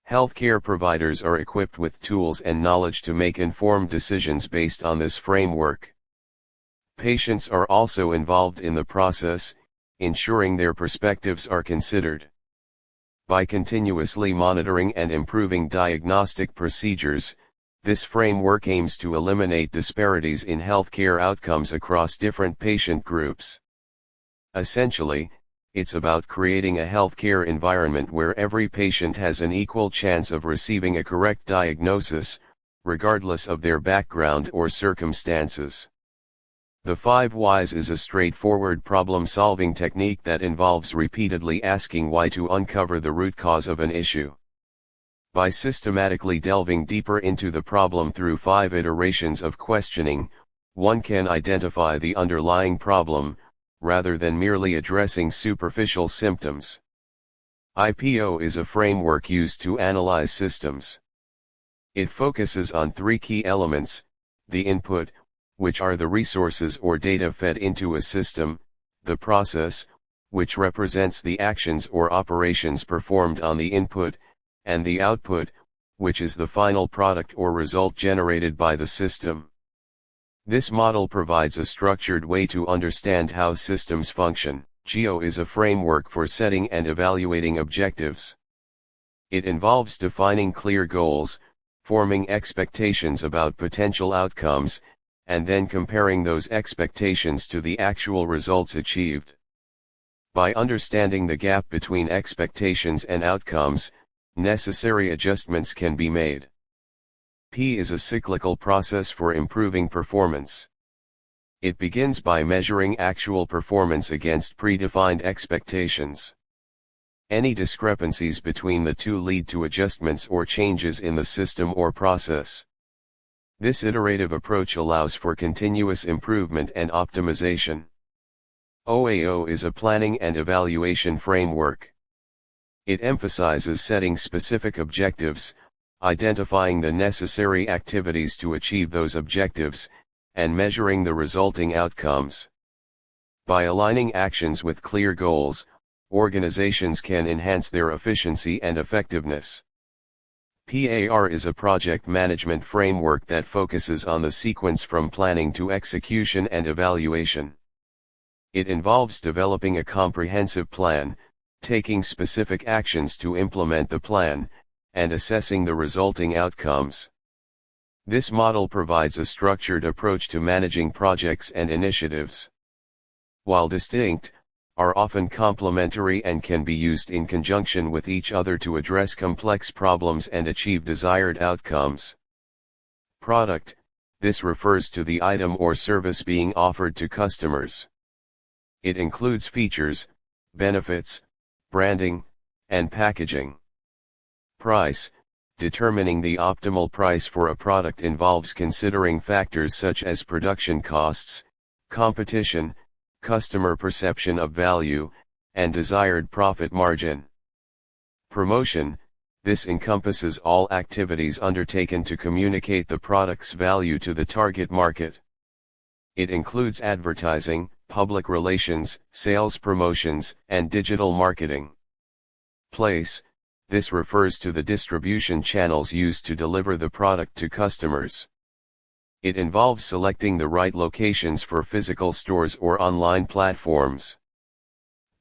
[SPEAKER 2] Healthcare providers are equipped with tools and knowledge to make informed decisions based on this framework. Patients are also involved in the process, ensuring their perspectives are considered. By continuously monitoring and improving diagnostic procedures, this framework aims to eliminate disparities in healthcare outcomes across different patient groups. Essentially, it's about creating a healthcare environment where every patient has an equal chance of receiving a correct diagnosis, regardless of their background or circumstances. The 5 whys is a straightforward problem-solving technique that involves repeatedly asking why to uncover the root cause of an issue. By systematically delving deeper into the problem through 5 iterations of questioning, one can identify the underlying problem, rather than merely addressing superficial symptoms. IPO is a framework used to analyze systems. It focuses on 3 key elements: the input, which are the resources or data fed into a system; the process, which represents the actions or operations performed on the input; and the output, which is the final product or result generated by the system. This model provides a structured way to understand how systems function. GEO is a framework for setting and evaluating objectives. It involves defining clear goals, forming expectations about potential outcomes, and then comparing those expectations to the actual results achieved. By understanding the gap between expectations and outcomes, necessary adjustments can be made. P is a cyclical process for improving performance. It begins by measuring actual performance against predefined expectations. Any discrepancies between the two lead to adjustments or changes in the system or process. This iterative approach allows for continuous improvement and optimization. OAO is a planning and evaluation framework. It emphasizes setting specific objectives, identifying the necessary activities to achieve those objectives, and measuring the resulting outcomes. By aligning actions with clear goals, organizations can enhance their efficiency and effectiveness. PAR is a project management framework that focuses on the sequence from planning to execution and evaluation. It involves developing a comprehensive plan, taking specific actions to implement the plan, and assessing the resulting outcomes. This model provides a structured approach to managing projects and initiatives. While distinct, are often complementary and can be used in conjunction with each other to address complex problems and achieve desired outcomes. Product: this refers to the item or service being offered to customers. It includes features, benefits, branding, and packaging. Price: determining the optimal price for a product involves considering factors such as production costs, competition, customer perception of value, and desired profit margin. Promotion: this encompasses all activities undertaken to communicate the product's value to the target market. It includes advertising, public relations, sales promotions, and digital marketing. Place: this refers to the distribution channels used to deliver the product to customers. It involves selecting the right locations for physical stores or online platforms.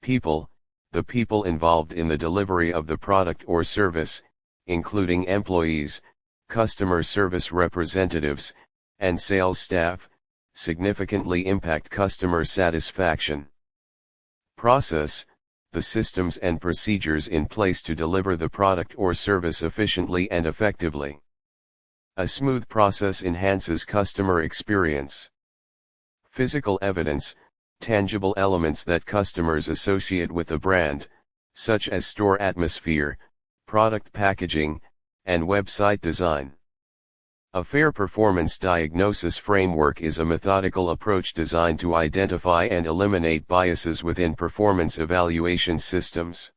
[SPEAKER 2] People: the people involved in the delivery of the product or service, including employees, customer service representatives, and sales staff, significantly impact customer satisfaction. Process: the systems and procedures in place to deliver the product or service efficiently and effectively. A smooth process enhances customer experience. Physical evidence: tangible elements that customers associate with the brand, such as store atmosphere, product packaging, and website design. A fair performance diagnosis framework is a methodical approach designed to identify and eliminate biases within performance evaluation systems.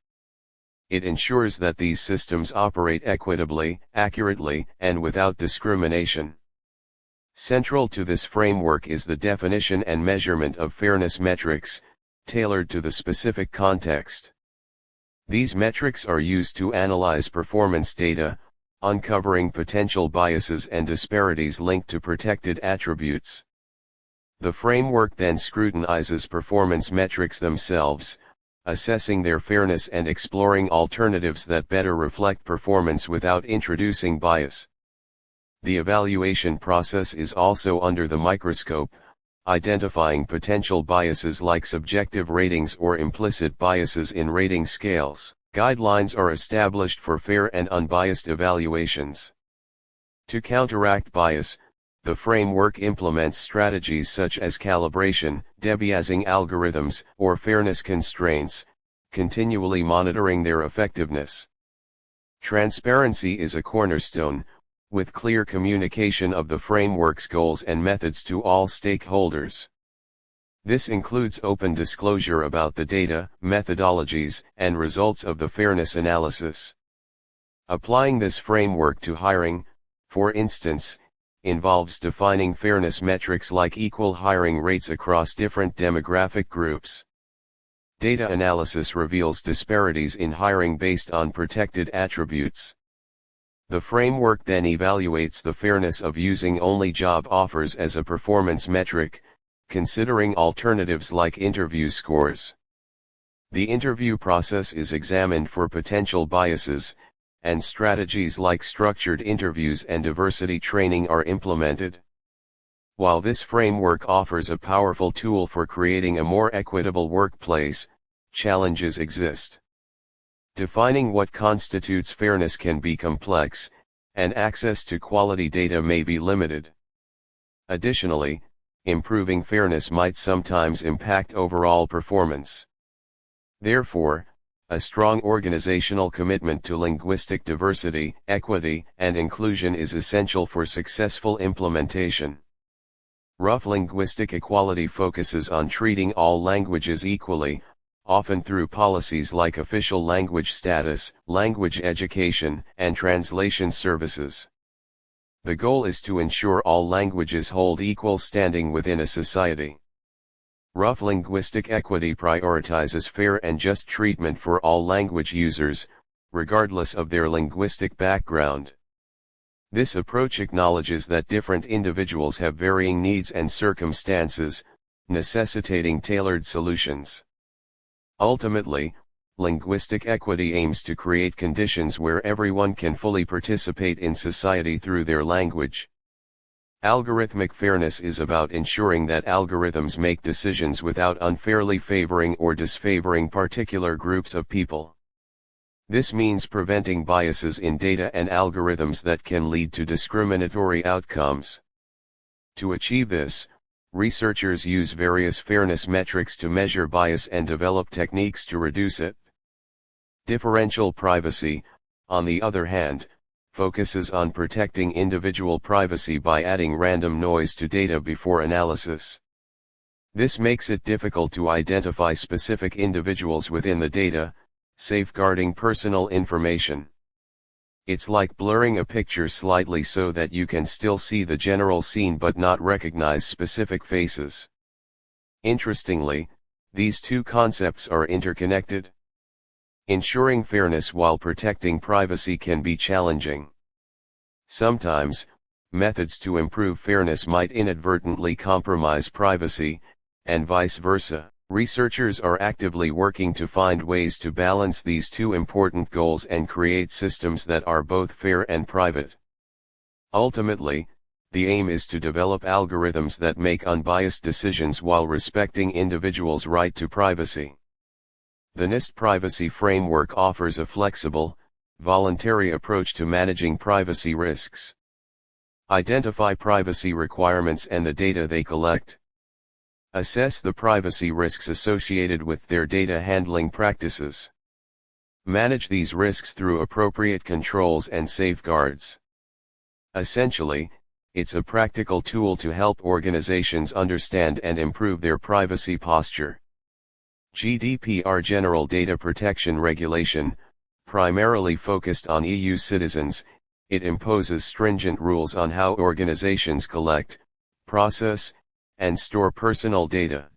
[SPEAKER 2] It ensures that these systems operate equitably, accurately, and without discrimination. Central to this framework is the definition and measurement of fairness metrics, tailored to the specific context. These metrics are used to analyze performance data, uncovering potential biases and disparities linked to protected attributes. The framework then scrutinizes performance metrics themselves, assessing their fairness and exploring alternatives that better reflect performance without introducing bias. The evaluation process is also under the microscope, identifying potential biases like subjective ratings or implicit biases in rating scales. Guidelines are established for fair and unbiased evaluations. To counteract bias, the framework implements strategies such as calibration, debiasing algorithms, or fairness constraints, continually monitoring their effectiveness. Transparency is a cornerstone, with clear communication of the framework's goals and methods to all stakeholders. This includes open disclosure about the data, methodologies, and results of the fairness analysis. Applying this framework to hiring, for instance, involves defining fairness metrics like equal hiring rates across different demographic groups. Data analysis reveals disparities in hiring based on protected attributes. The framework then evaluates the fairness of using only job offers as a performance metric, considering alternatives like interview scores. The interview process is examined for potential biases, and strategies like structured interviews and diversity training are implemented. While this framework offers a powerful tool for creating a more equitable workplace, challenges exist. Defining what constitutes fairness can be complex, and access to quality data may be limited. Additionally, improving fairness might sometimes impact overall performance. Therefore, a strong organizational commitment to linguistic diversity, equity, and inclusion is essential for successful implementation. Rough linguistic equality focuses on treating all languages equally, often through policies like official language status, language education, and translation services. The goal is to ensure all languages hold equal standing within a society. Rough linguistic equity prioritizes fair and just treatment for all language users, regardless of their linguistic background. This approach acknowledges that different individuals have varying needs and circumstances, necessitating tailored solutions. Ultimately, linguistic equity aims to create conditions where everyone can fully participate in society through their language. Algorithmic fairness is about ensuring that algorithms make decisions without unfairly favoring or disfavoring particular groups of people. This means preventing biases in data and algorithms that can lead to discriminatory outcomes. To achieve this, researchers use various fairness metrics to measure bias and develop techniques to reduce it. Differential privacy, on the other hand, focuses on protecting individual privacy by adding random noise to data before analysis. This makes it difficult to identify specific individuals within the data, safeguarding personal information. It's like blurring a picture slightly so that you can still see the general scene but not recognize specific faces. Interestingly, these two concepts are interconnected. Ensuring fairness while protecting privacy can be challenging. Sometimes, methods to improve fairness might inadvertently compromise privacy, and vice versa. Researchers are actively working to find ways to balance these two important goals and create systems that are both fair and private. Ultimately, the aim is to develop algorithms that make unbiased decisions while respecting individuals' right to privacy. The NIST privacy framework offers a flexible, voluntary approach to managing privacy risks. Identify privacy requirements and the data they collect. Assess the privacy risks associated with their data handling practices. Manage these risks through appropriate controls and safeguards. Essentially, it's a practical tool to help organizations understand and improve their privacy posture. GDPR General Data Protection Regulation, primarily focused on EU citizens, it imposes stringent rules on how organizations collect, process, and store personal data.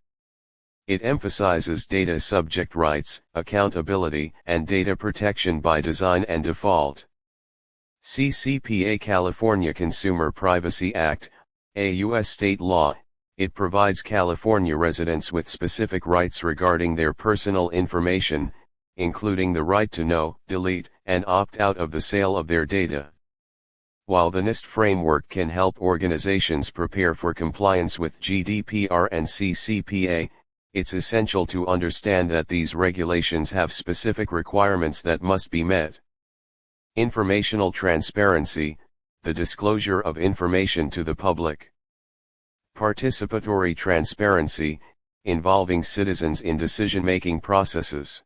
[SPEAKER 2] It emphasizes data subject rights, accountability, and data protection by design and default. CCPA California Consumer Privacy Act, a U.S. state law, it provides California residents with specific rights regarding their personal information, including the right to know, delete, and opt out of the sale of their data. While the NIST framework can help organizations prepare for compliance with GDPR and CCPA, it's essential to understand that these regulations have specific requirements that must be met. Informational transparency, the disclosure of information to the public. Participatory transparency, involving citizens in decision-making processes.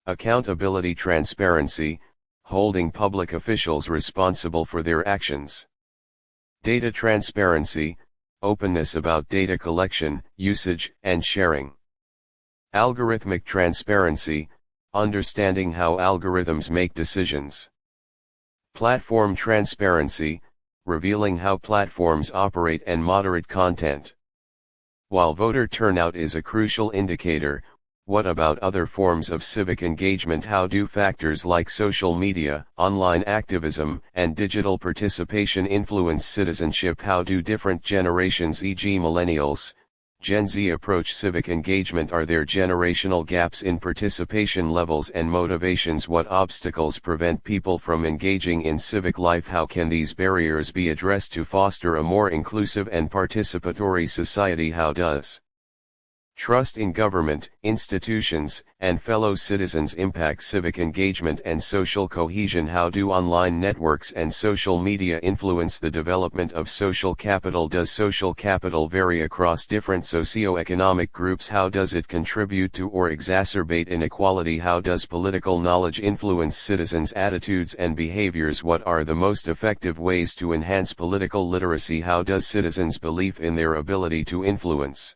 [SPEAKER 2] Accountability transparency, holding public officials responsible for their actions. Data transparency, openness about data collection, usage, and sharing. Algorithmic transparency, understanding how algorithms make decisions. Platform transparency, revealing how platforms operate and moderate content. While voter turnout is a crucial indicator, what about other forms of civic engagement? How do factors like social media, online activism, and digital participation influence citizenship? How do different generations, e.g. millennials, Gen Z, approach civic engagement? Are there generational gaps in participation levels and motivations? What obstacles prevent people from engaging in civic life? How can these barriers be addressed to foster a more inclusive and participatory society? How does trust in government, institutions, and fellow citizens impact civic engagement and social cohesion? How do online networks and social media influence the development of social capital? Does social capital vary across different socioeconomic groups? How does it contribute to or exacerbate inequality? How does political knowledge influence citizens' attitudes and behaviors? What are the most effective ways to enhance political literacy? How does citizens' belief in their ability to influence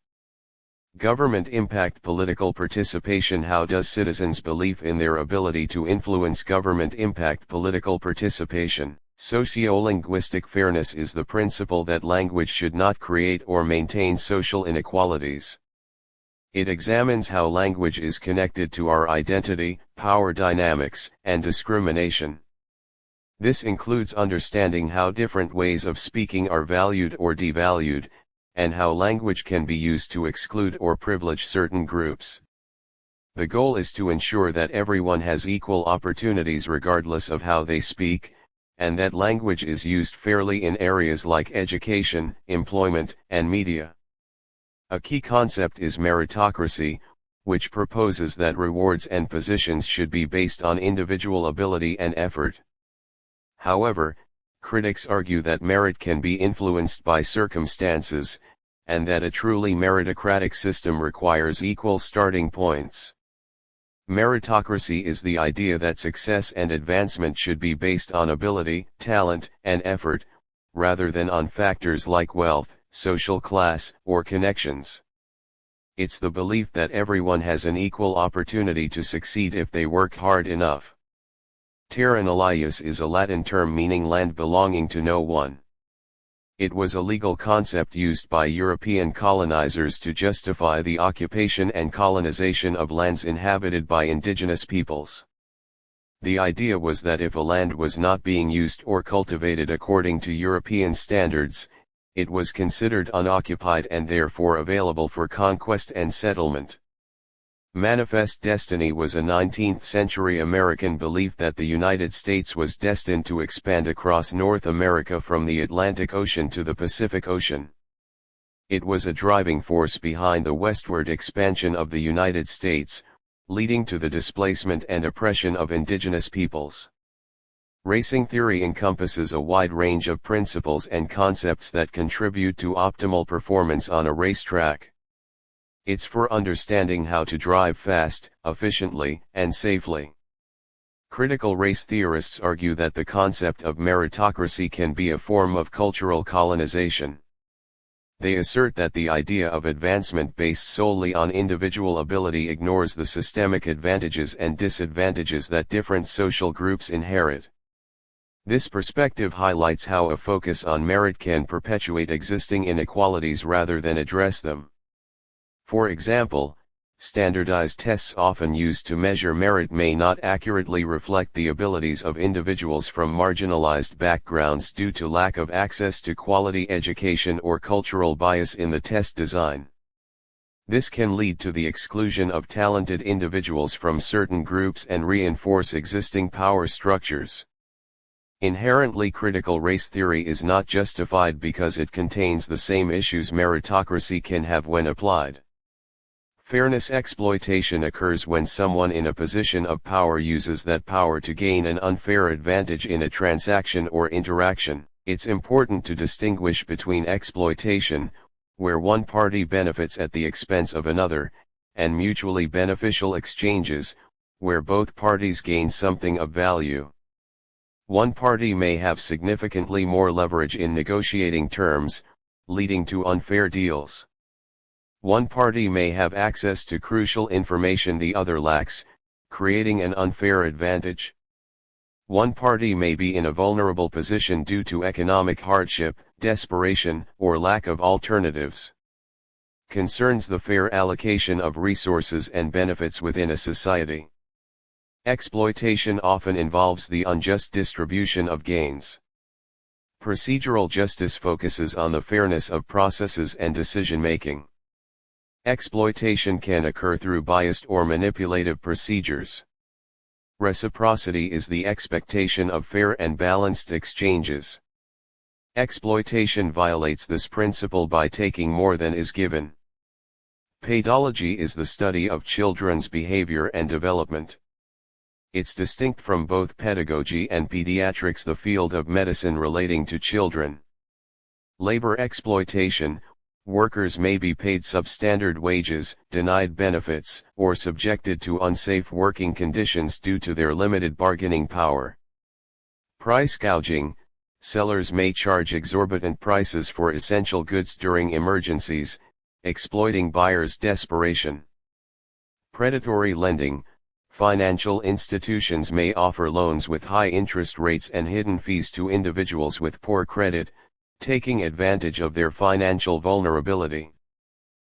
[SPEAKER 2] government impact political participation? How does citizens' belief in their ability to influence government impact political participation? Sociolinguistic fairness is the principle that language should not create or maintain social inequalities. It examines how language is connected to our identity, power dynamics, and discrimination. This includes understanding how different ways of speaking are valued or devalued, and how language can be used to exclude or privilege certain groups. The goal is to ensure that everyone has equal opportunities regardless of how they speak, and that language is used fairly in areas like education, employment, and media. A key concept is meritocracy, which proposes that rewards and positions should be based on individual ability and effort. However, critics argue that merit can be influenced by circumstances, and that a truly meritocratic system requires equal starting points. Meritocracy is the idea that success and advancement should be based on ability, talent, and effort, rather than on factors like wealth, social class, or connections. It's the belief that everyone has an equal opportunity to succeed if they work hard enough. Terra nullius is a Latin term meaning land belonging to no one. It was a legal concept used by European colonizers to justify the occupation and colonization of lands inhabited by indigenous peoples. The idea was that if a land was not being used or cultivated according to European standards, it was considered unoccupied and therefore available for conquest and settlement. Manifest destiny was a 19th-century American belief that the United States was destined to expand across North America from the Atlantic Ocean to the Pacific Ocean. It was a driving force behind the westward expansion of the United States, leading to the displacement and oppression of indigenous peoples. Racing theory encompasses a wide range of principles and concepts that contribute to optimal performance on a racetrack. It's for understanding how to drive fast, efficiently, and safely. Critical race theorists argue that the concept of meritocracy can be a form of cultural colonization. They assert that the idea of advancement based solely on individual ability ignores the systemic advantages and disadvantages that different social groups inherit. This perspective highlights how a focus on merit can perpetuate existing inequalities rather than address them. For example, standardized tests often used to measure merit may not accurately reflect the abilities of individuals from marginalized backgrounds due to lack of access to quality education or cultural bias in the test design. This can lead to the exclusion of talented individuals from certain groups and reinforce existing power structures. Inherently critical race theory is not justified because it contains the same issues meritocracy can have when applied. Fairness exploitation occurs when someone in a position of power uses that power to gain an unfair advantage in a transaction or interaction. It's important to distinguish between exploitation, where one party benefits at the expense of another, and mutually beneficial exchanges, where both parties gain something of value. One party may have significantly more leverage in negotiating terms, leading to unfair deals. One party may have access to crucial information the other lacks, creating an unfair advantage. One party may be in a vulnerable position due to economic hardship, desperation, or lack of alternatives. Concerns the fair allocation of resources and benefits within a society. Exploitation often involves the unjust distribution of gains. Procedural justice focuses on the fairness of processes and decision-making. Exploitation can occur through biased or manipulative procedures. Reciprocity is the expectation of fair and balanced exchanges. Exploitation violates this principle by taking more than is given. Paedology is the study of children's behavior and development. It's distinct from both pedagogy and pediatrics, the field of medicine relating to children. Labor exploitation. Workers may be paid substandard wages, denied benefits, or subjected to unsafe working conditions due to their limited bargaining power. Price gouging. Sellers may charge exorbitant prices for essential goods during emergencies, exploiting buyers' desperation. Predatory lending. Financial institutions may offer loans with high interest rates and hidden fees to individuals with poor credit, taking advantage of their financial vulnerability.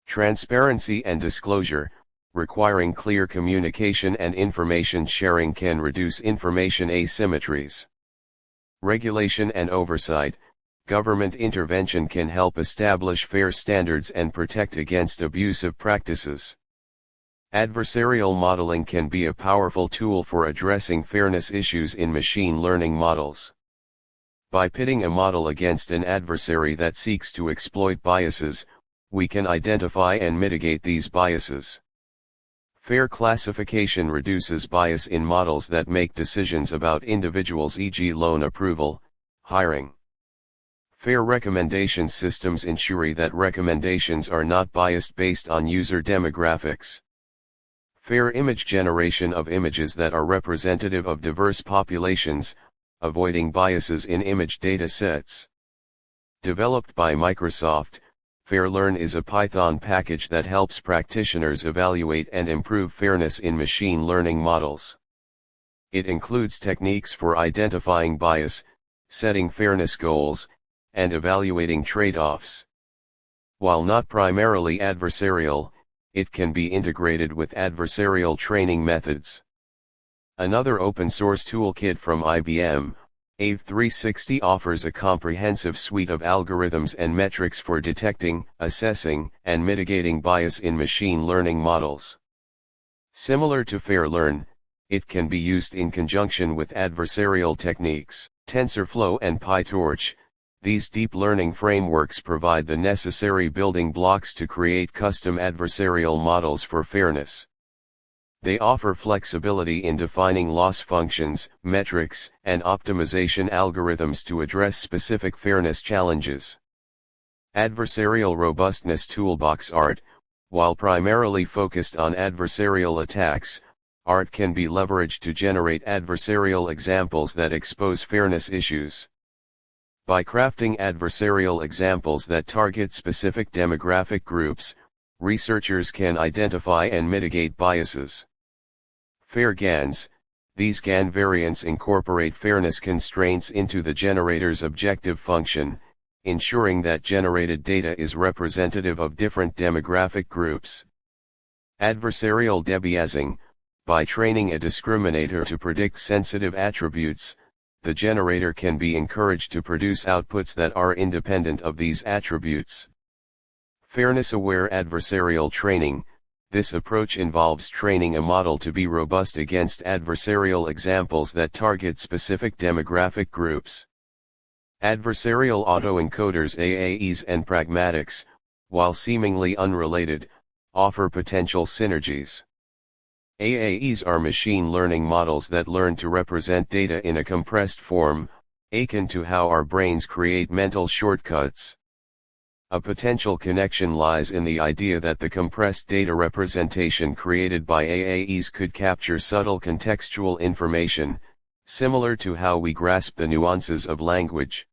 [SPEAKER 2] Transparency and disclosure, requiring clear communication and information sharing, can reduce information asymmetries. Regulation and oversight. Government intervention can help establish fair standards and protect against abusive practices. Adversarial modeling can be a powerful tool for addressing fairness issues in machine learning models. By pitting a model against an adversary that seeks to exploit biases, we can identify and mitigate these biases. Fair classification reduces bias in models that make decisions about individuals, e.g., loan approval, hiring. Fair recommendation systems ensure that recommendations are not biased based on user demographics. Fair image generation of images that are representative of diverse populations, avoiding biases in image data sets. Developed by Microsoft, FairLearn is a Python package that helps practitioners evaluate and improve fairness in machine learning models. It includes techniques for identifying bias, setting fairness goals, and evaluating trade-offs. While not primarily adversarial, it can be integrated with adversarial training methods. Another open-source toolkit from IBM, AVE360, offers a comprehensive suite of algorithms and metrics for detecting, assessing, and mitigating bias in machine learning models. Similar to FairLearn, it can be used in conjunction with adversarial techniques. TensorFlow and PyTorch, these deep learning frameworks provide the necessary building blocks to create custom adversarial models for fairness. They offer flexibility in defining loss functions, metrics, and optimization algorithms to address specific fairness challenges. Adversarial Robustness Toolbox ART, while primarily focused on adversarial attacks, ART can be leveraged to generate adversarial examples that expose fairness issues. By crafting adversarial examples that target specific demographic groups, researchers can identify and mitigate biases. Fair GANs, these GAN variants incorporate fairness constraints into the generator's objective function, ensuring that generated data is representative of different demographic groups. Adversarial debiasing, by training a discriminator to predict sensitive attributes, the generator can be encouraged to produce outputs that are independent of these attributes. Fairness-aware adversarial training, this approach involves training a model to be robust against adversarial examples that target specific demographic groups. Adversarial autoencoders AAEs and pragmatics, while seemingly unrelated, offer potential synergies. AAEs are machine learning models that learn to represent data in a compressed form, akin to how our brains create mental shortcuts. A potential connection lies in the idea that the compressed data representation created by AAEs could capture subtle contextual information, similar to how we grasp the nuances of language.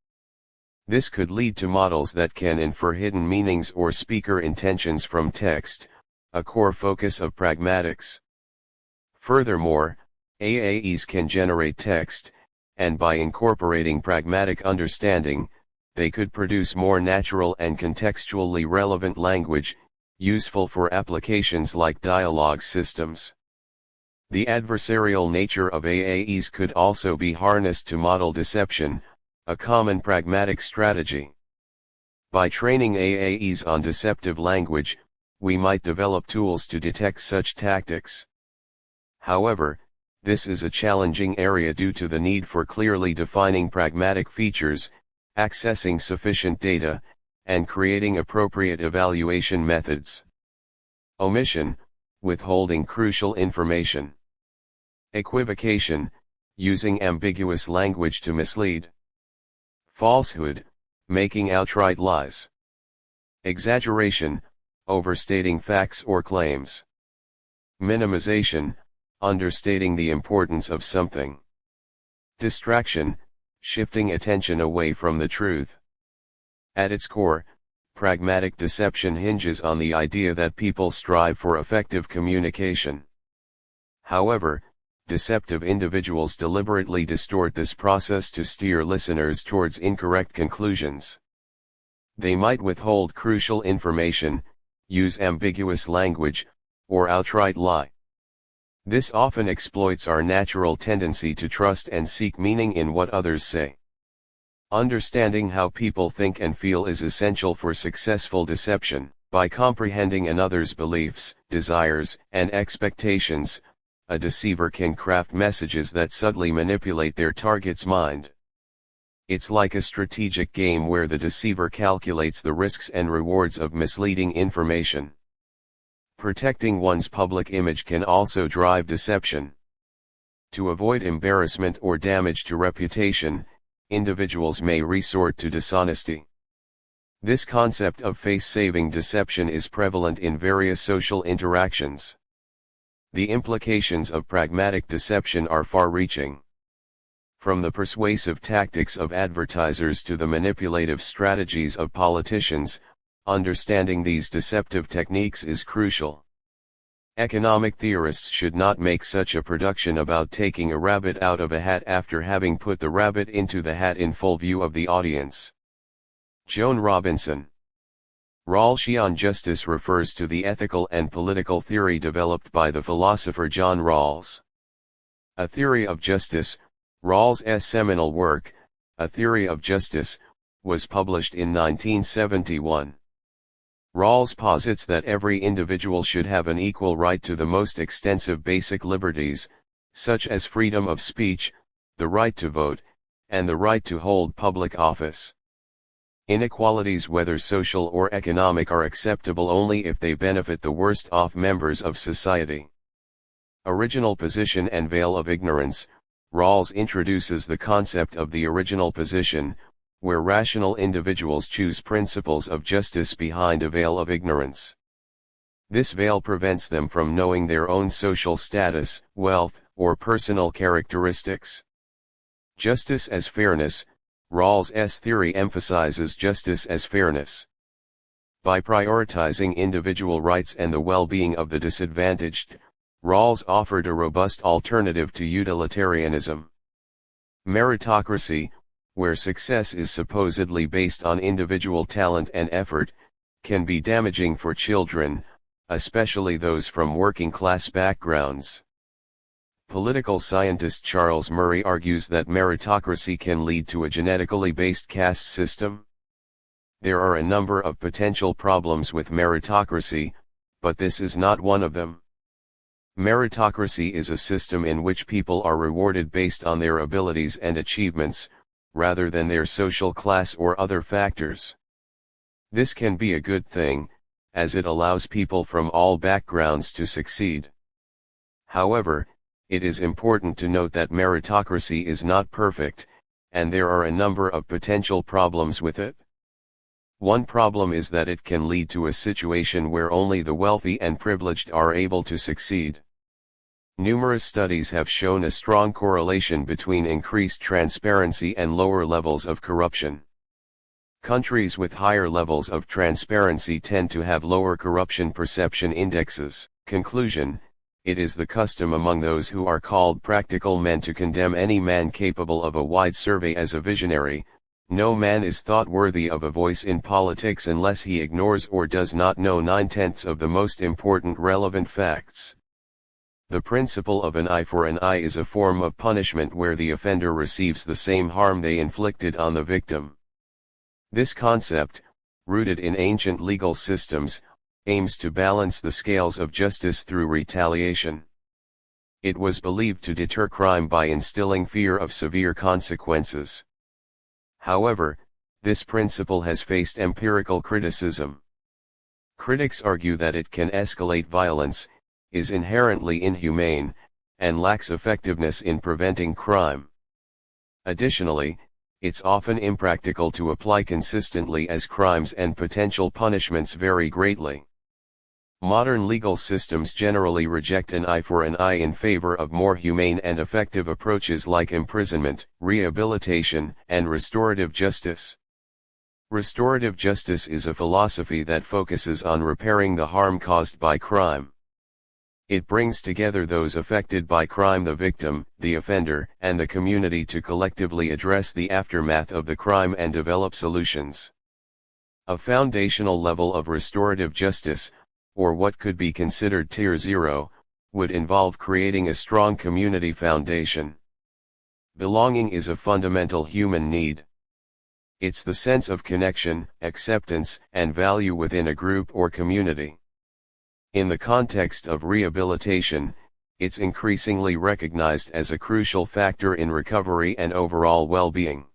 [SPEAKER 2] This could lead to models that can infer hidden meanings or speaker intentions from text, a core focus of pragmatics. Furthermore, AAEs can generate text, and by incorporating pragmatic understanding, they could produce more natural and contextually relevant language, useful for applications like dialogue systems. The adversarial nature of AAEs could also be harnessed to model deception, a common pragmatic strategy. By training AAEs on deceptive language, we might develop tools to detect such tactics. However, this is a challenging area due to the need for clearly defining pragmatic features, accessing sufficient data, and creating appropriate evaluation methods. Omission, withholding crucial information. Equivocation, using ambiguous language to mislead. Falsehood, making outright lies. Exaggeration, overstating facts or claims. Minimization, understating the importance of something. Distraction, shifting attention away from the truth. At its core, pragmatic deception hinges on the idea that people strive for effective communication. However, deceptive individuals deliberately distort this process to steer listeners towards incorrect conclusions. They might withhold crucial information, use ambiguous language, or outright lie. This often exploits our natural tendency to trust and seek meaning in what others say. Understanding how people think and feel is essential for successful deception. By comprehending another's beliefs, desires, and expectations, a deceiver can craft messages that subtly manipulate their target's mind. It's like a strategic game where the deceiver calculates the risks and rewards of misleading information. Protecting one's public image can also drive deception. To avoid embarrassment or damage to reputation, individuals may resort to dishonesty. This concept of face-saving deception is prevalent in various social interactions. The implications of pragmatic deception are far-reaching. From the persuasive tactics of advertisers to the manipulative strategies of politicians, understanding these deceptive techniques is crucial. Economic theorists should not make such a production about taking a rabbit out of a hat after having put the rabbit into the hat in full view of the audience. Joan Robinson. Rawlsian justice refers to the ethical and political theory developed by the philosopher John Rawls. A Theory of Justice, Rawls's seminal work, A Theory of Justice, was published in 1971. Rawls posits that every individual should have an equal right to the most extensive basic liberties, such as freedom of speech, the right to vote, and the right to hold public office. Inequalities, whether social or economic, are acceptable only if they benefit the worst-off members of society. Original position and veil of ignorance. Rawls introduces the concept of the original position, where rational individuals choose principles of justice behind a veil of ignorance. This veil prevents them from knowing their own social status, wealth, or personal characteristics. Justice as fairness. Rawls's theory emphasizes justice as fairness. By prioritizing individual rights and the well-being of the disadvantaged, Rawls offered a robust alternative to utilitarianism. Meritocracy, where success is supposedly based on individual talent and effort, can be damaging for children, especially those from working-class backgrounds. Political scientist Charles Murray argues that meritocracy can lead to a genetically based caste system. There are a number of potential problems with meritocracy, but this is not one of them. Meritocracy is a system in which people are rewarded based on their abilities and achievements, rather than their social class or other factors. This can be a good thing, as it allows people from all backgrounds to succeed. However, it is important to note that meritocracy is not perfect, and there are a number of potential problems with it. One problem is that it can lead to a situation where only the wealthy and privileged are able to succeed. Numerous studies have shown a strong correlation between increased transparency and lower levels of corruption. Countries with higher levels of transparency tend to have lower corruption perception indexes. Conclusion: it is the custom among those who are called practical men to condemn any man capable of a wide survey as a visionary. No man is thought worthy of a voice in politics unless he ignores or does not know 9/10 of the most important relevant facts. The principle of an eye for an eye is a form of punishment where the offender receives the same harm they inflicted on the victim. This concept, rooted in ancient legal systems, aims to balance the scales of justice through retaliation. It was believed to deter crime by instilling fear of severe consequences. However, this principle has faced empirical criticism. Critics argue that it can escalate violence, is inherently inhumane, and lacks effectiveness in preventing crime. Additionally, it's often impractical to apply consistently as crimes and potential punishments vary greatly. Modern legal systems generally reject an eye for an eye in favor of more humane and effective approaches like imprisonment, rehabilitation, and restorative justice. Restorative justice is a philosophy that focuses on repairing the harm caused by crime. It brings together those affected by crime, the victim, the offender, and the community to collectively address the aftermath of the crime and develop solutions. A foundational level of restorative justice, or what could be considered Tier 0, would involve creating a strong community foundation. Belonging is a fundamental human need. It's the sense of connection, acceptance, and value within a group or community. In the context of rehabilitation, it's increasingly recognized as a crucial factor in recovery and overall well-being.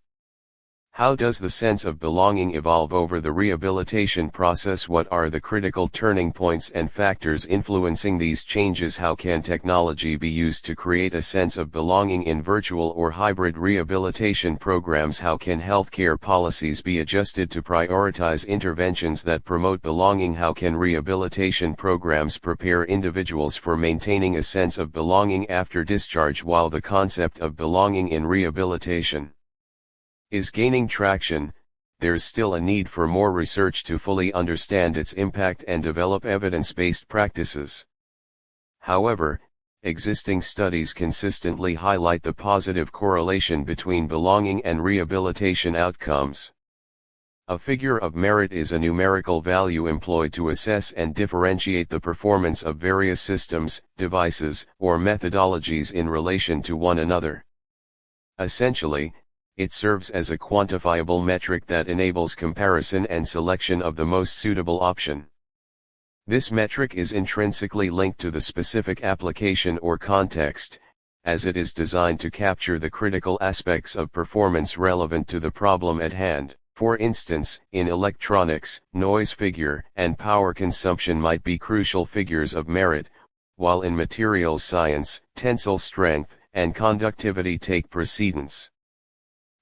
[SPEAKER 2] How does the sense of belonging evolve over the rehabilitation process? What are the critical turning points and factors influencing these changes? How can technology be used to create a sense of belonging in virtual or hybrid rehabilitation programs? How can healthcare policies be adjusted to prioritize interventions that promote belonging? How can rehabilitation programs prepare individuals for maintaining a sense of belonging after discharge? While the concept of belonging in rehabilitation is gaining traction, there's still a need for more research to fully understand its impact and develop evidence-based practices. However, existing studies consistently highlight the positive correlation between belonging and rehabilitation outcomes. A figure of merit is a numerical value employed to assess and differentiate the performance of various systems, devices, or methodologies in relation to one another. Essentially, it serves as a quantifiable metric that enables comparison and selection of the most suitable option. This metric is intrinsically linked to the specific application or context, as it is designed to capture the critical aspects of performance relevant to the problem at hand. For instance, in electronics, noise figure and power consumption might be crucial figures of merit, while in materials science, tensile strength and conductivity take precedence.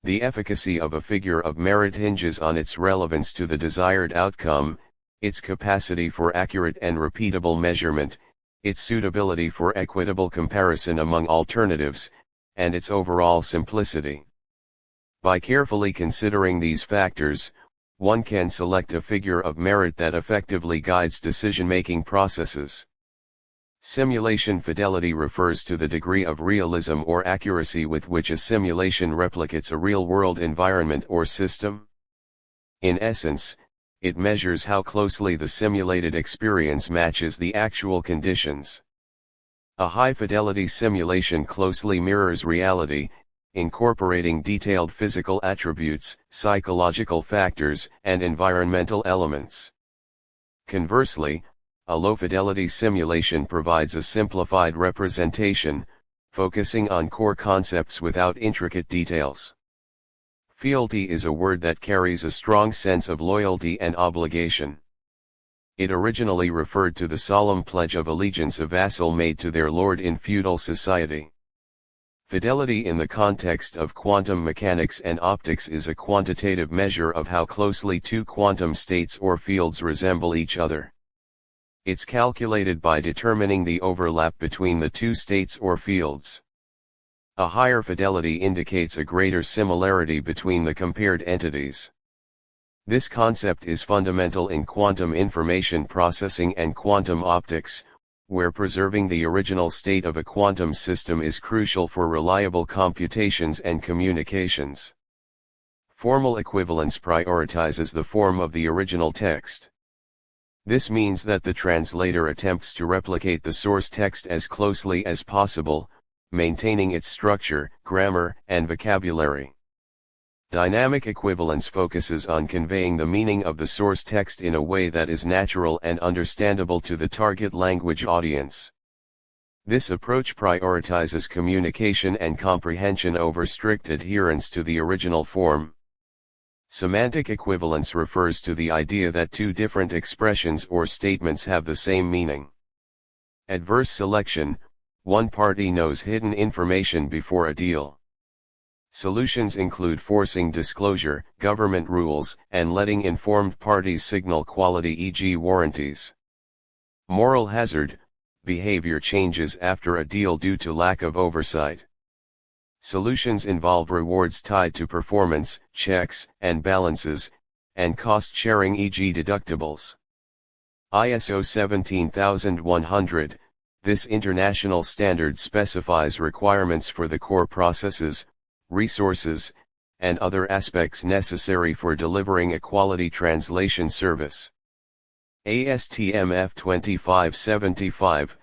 [SPEAKER 2] The efficacy of a figure of merit hinges on its relevance to the desired outcome, its capacity for accurate and repeatable measurement, its suitability for equitable comparison among alternatives, and its overall simplicity. By carefully considering these factors, one can select a figure of merit that effectively guides decision-making processes. Simulation fidelity refers to the degree of realism or accuracy with which a simulation replicates a real-world environment or system. In essence, it measures how closely the simulated experience matches the actual conditions. A high-fidelity simulation closely mirrors reality, incorporating detailed physical attributes, psychological factors, and environmental elements. Conversely, a low-fidelity simulation provides a simplified representation, focusing on core concepts without intricate details. Fealty is a word that carries a strong sense of loyalty and obligation. It originally referred to the solemn pledge of allegiance a vassal made to their lord in feudal society. Fidelity in the context of quantum mechanics and optics is a quantitative measure of how closely two quantum states or fields resemble each other. It's calculated by determining the overlap between the two states or fields. A higher fidelity indicates a greater similarity between the compared entities. This concept is fundamental in quantum information processing and quantum optics, where preserving the original state of a quantum system is crucial for reliable computations and communications. Formal equivalence prioritizes the form of the original text. This means that the translator attempts to replicate the source text as closely as possible, maintaining its structure, grammar, and vocabulary. Dynamic equivalence focuses on conveying the meaning of the source text in a way that is natural and understandable to the target language audience. This approach prioritizes communication and comprehension over strict adherence to the original form. Semantic equivalence refers to the idea that two different expressions or statements have the same meaning. Adverse selection: one party knows hidden information before a deal. Solutions include forcing disclosure, government rules, and letting informed parties signal quality, e.g. warranties. Moral hazard: behavior changes after a deal due to lack of oversight. Solutions involve rewards tied to performance, checks and balances, and cost sharing, e.g. deductibles. ISO 17100, this international standard specifies requirements for the core processes, resources, and other aspects necessary for delivering a quality translation service. ASTM F2575,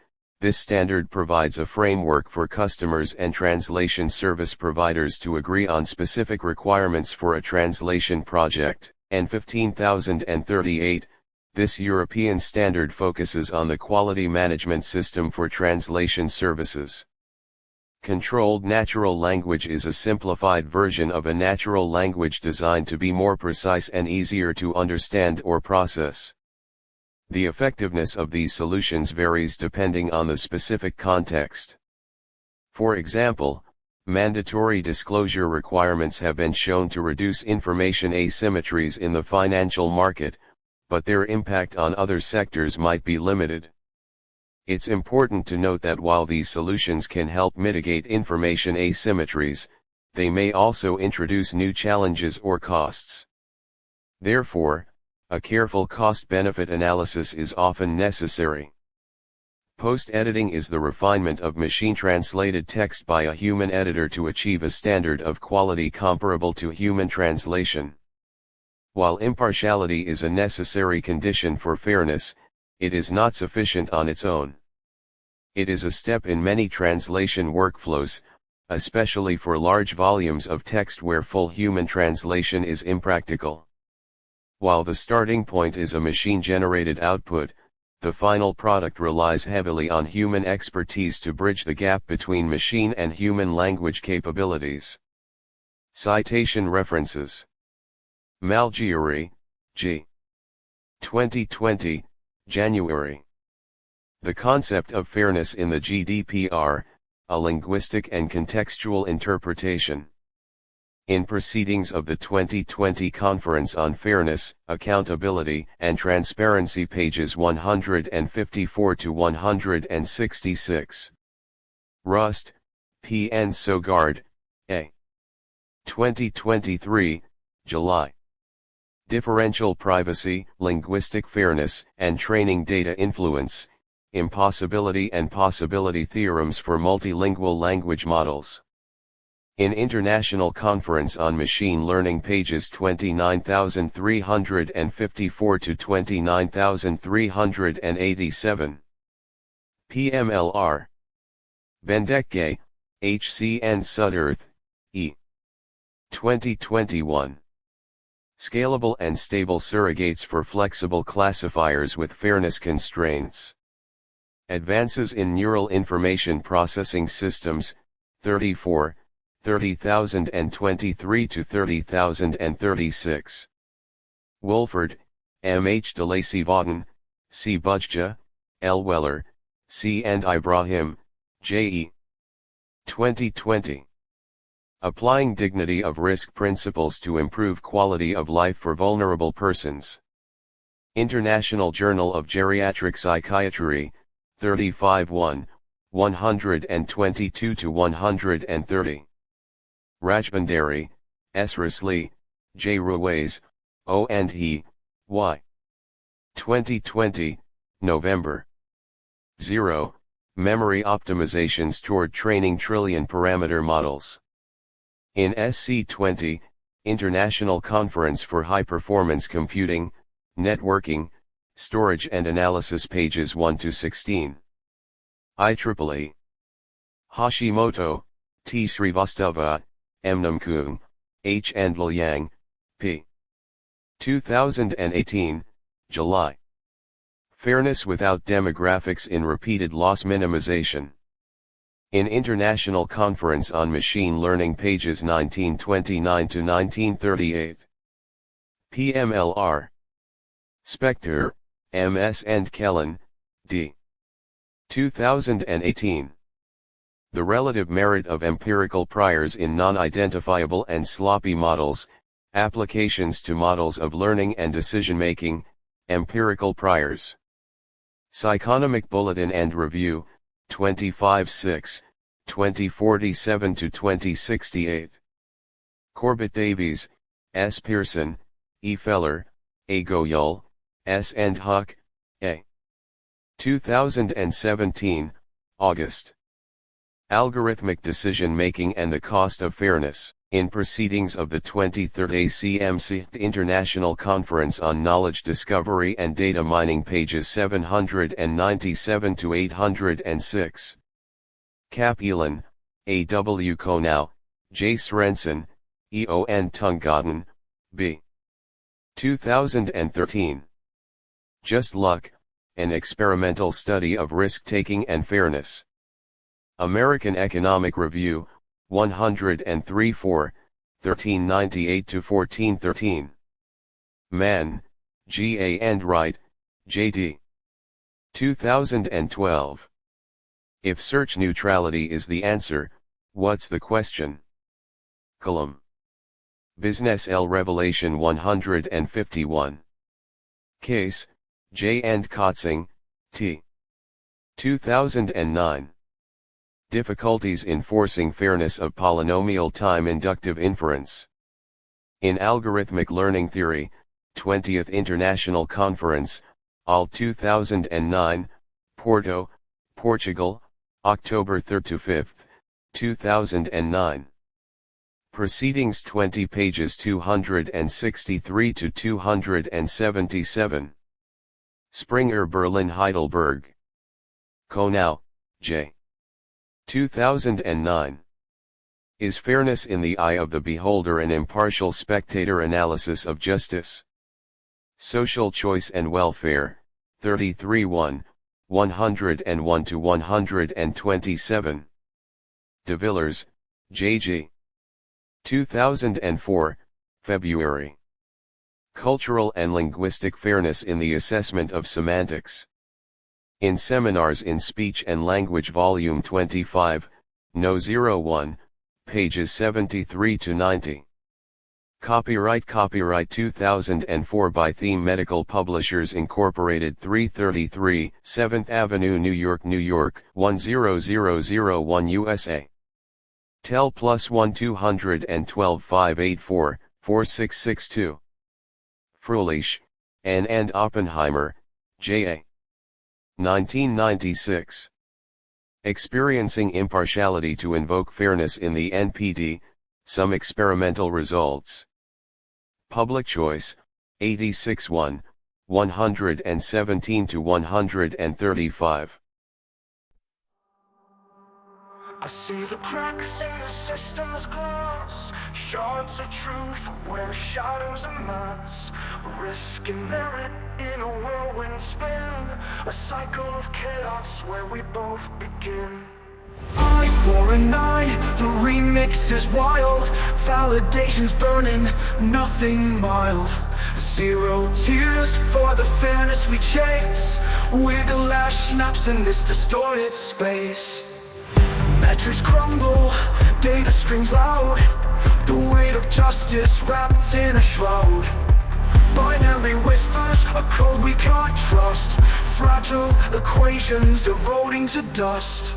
[SPEAKER 2] This standard provides a framework for customers and translation service providers to agree on specific requirements for a translation project. And 15038, this European standard focuses on the quality management system for translation services. Controlled natural language is a simplified version of a natural language designed to be more precise and easier to understand or process. The effectiveness of these solutions varies depending on the specific context. For example, mandatory disclosure requirements have been shown to reduce information asymmetries in the financial market, but their impact on other sectors might be limited. It's important to note that while these solutions can help mitigate information asymmetries, they may also introduce new challenges or costs. Therefore, a careful cost-benefit analysis is often necessary. Post-editing is the refinement of machine-translated text by a human editor to achieve a standard of quality comparable to human translation. While impartiality is a necessary condition for fairness, it is not sufficient on its own. It is a step in many translation workflows, especially for large volumes of text where full human translation is impractical. While the starting point is a machine-generated output, the final product relies heavily on human expertise to bridge the gap between machine and human language capabilities. Citation references. Malgieri, G. 2020, January. The Concept of Fairness in the GDPR, a Linguistic and Contextual Interpretation. In Proceedings of the 2020 Conference on Fairness, Accountability, and Transparency, pages 154 to 166. Rust, P. N. Sogard, A. 2023, July. Differential Privacy, Linguistic Fairness, and Training Data Influence, Impossibility and Possibility Theorems for Multilingual Language Models. In International Conference on Machine Learning, pages 29354 to 29387. PMLR. Bendeke, H.C. and Sudderth, E. 2021. Scalable and Stable Surrogates for Flexible Classifiers with Fairness Constraints. Advances in Neural Information Processing Systems, 34, 30023 to 30036. Wolford, M. H. DeLacy Vaughton, C. Bujja, L. Weller, C. and Ibrahim, J. E. 2020. Applying Dignity of Risk Principles to Improve Quality of Life for Vulnerable Persons. International Journal of Geriatric Psychiatry, 35-1, 122 to 130. Rajbandari, S. Risley, J. Ruiz, O. and he, Y. 2020, November. 0. Memory Optimizations Toward Training Trillion Parameter Models. In SC20, International Conference for High Performance Computing, Networking, Storage and Analysis, pages 1 to 16. IEEE. Hashimoto, T. Srivastava, M. Namkung, H. and Liang, P. 2018, July. Fairness Without Demographics in Repeated Loss Minimization. In International Conference on Machine Learning, pages 1929 to 1938. PMLR. Spector, M.S. and Kellen, D. 2018. The Relative Merit of Empirical Priors in Non-Identifiable and Sloppy Models, Applications to Models of Learning and Decision-Making, Empirical Priors. Psychonomic Bulletin and Review, 25-6, 2047 to 2068. Corbett Davies, S. Pearson, E. Feller, A. Goyal, S. and Huck, A. 2017, August. Algorithmic Decision Making and the Cost of Fairness. in proceedings of the 23rd ACMC International Conference on Knowledge Discovery and Data Mining, pages 797 to 806. Kapelin, A. W. Konow, J. Svensson, E. O. N. Tungaden, B. 2013. Just Luck, an experimental study of risk-taking and fairness. American Economic Review, 103 4, 1398-1413. Mann, G. A. and Wright, J. D. 2012. If search neutrality is the answer, what's the question? Column. Business L. Revelation 151. Case, J. and Kotzing, T. 2009. Difficulties in forcing fairness of polynomial time inductive inference. In Algorithmic Learning Theory, 20th International Conference, AL 2009, Porto, Portugal, October 3-5, 2009. Proceedings 20 pages 263 to 277. Springer, Berlin, Heidelberg. Konow, J. 2009. Is fairness in the eye of the beholder an impartial spectator analysis of justice? Social Choice and Welfare, 33 1, 101 to 127. De Villers, J.G. 2004, February. Cultural and Linguistic Fairness in the Assessment of Semantics. In Seminars in Speech and Language, Volume 25, No. 01, pages 73 to 90. Copyright 2004 by Theme Medical Publishers Incorporated, 333 7th Avenue, New York, 10001 USA. Tel +1 212 584 4662. Fröhlich, N. and Oppenheimer, J.A. 1996. Experiencing Impartiality to Invoke Fairness in the NPD, Some Experimental Results. Public Choice, 86 1, 117 to 135.
[SPEAKER 1] I see the cracks in the system's glass, shards of truth where shadows amass, risk and merit in a whirlwind spin, a cycle of chaos where we both begin. Eye for an eye, the remix is wild, validation's burning, nothing mild. Zero tears for the fairness we chase, Whig, Lash snaps in this distorted space. Metrics crumble, data screams loud, the weight of justice wrapped in a shroud. Binary whispers, a code we can't trust, fragile equations eroding to dust.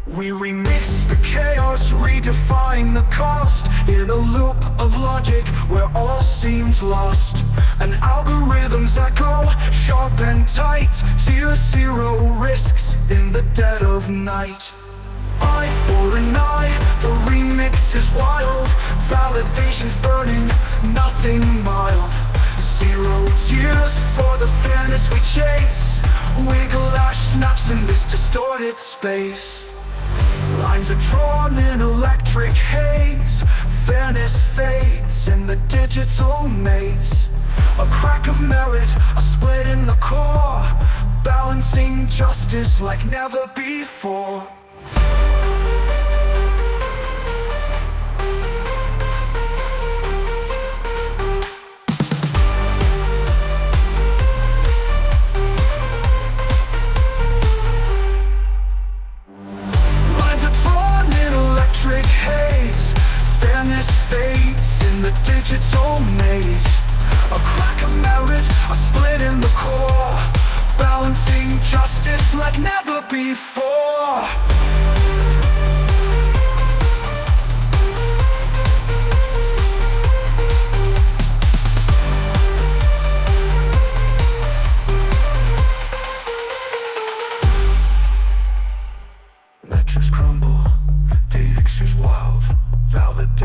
[SPEAKER 1] We remix the chaos, redefine the cost, in a loop of logic where all seems lost. And algorithms echo, sharp and tight, zero risks in the dead of night. Eye for an eye, the remix is wild, validation's burning, nothing mild. Zero tears for the fairness we chase, Whig, Lash snaps in this distorted space. Lines are drawn in electric haze, fairness fades in the digital maze. A crack of merit, a split in the core, balancing justice like never before. Haze, fairness fades in the digital maze. A crack of merit, a split in the core, balancing justice like never before.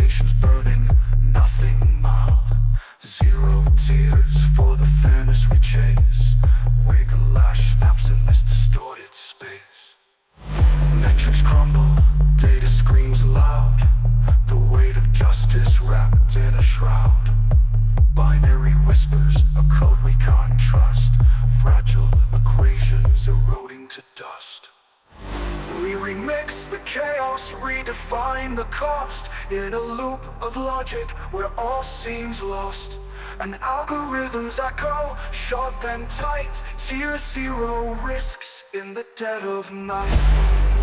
[SPEAKER 1] Simulations burning, nothing mild. Zero tears for the fairness we chase. Whig, Lash snaps in this distorted space. Metrics crumble, data screams loud. The weight of justice wrapped in a shroud. Binary whispers, a code we can't trust. Fragile equations eroding to dust. We remix the chaos, redefine the cost. In a loop of logic where all seems lost. And algorithms echo, sharp and tight. Tier zero risks in the dead of night.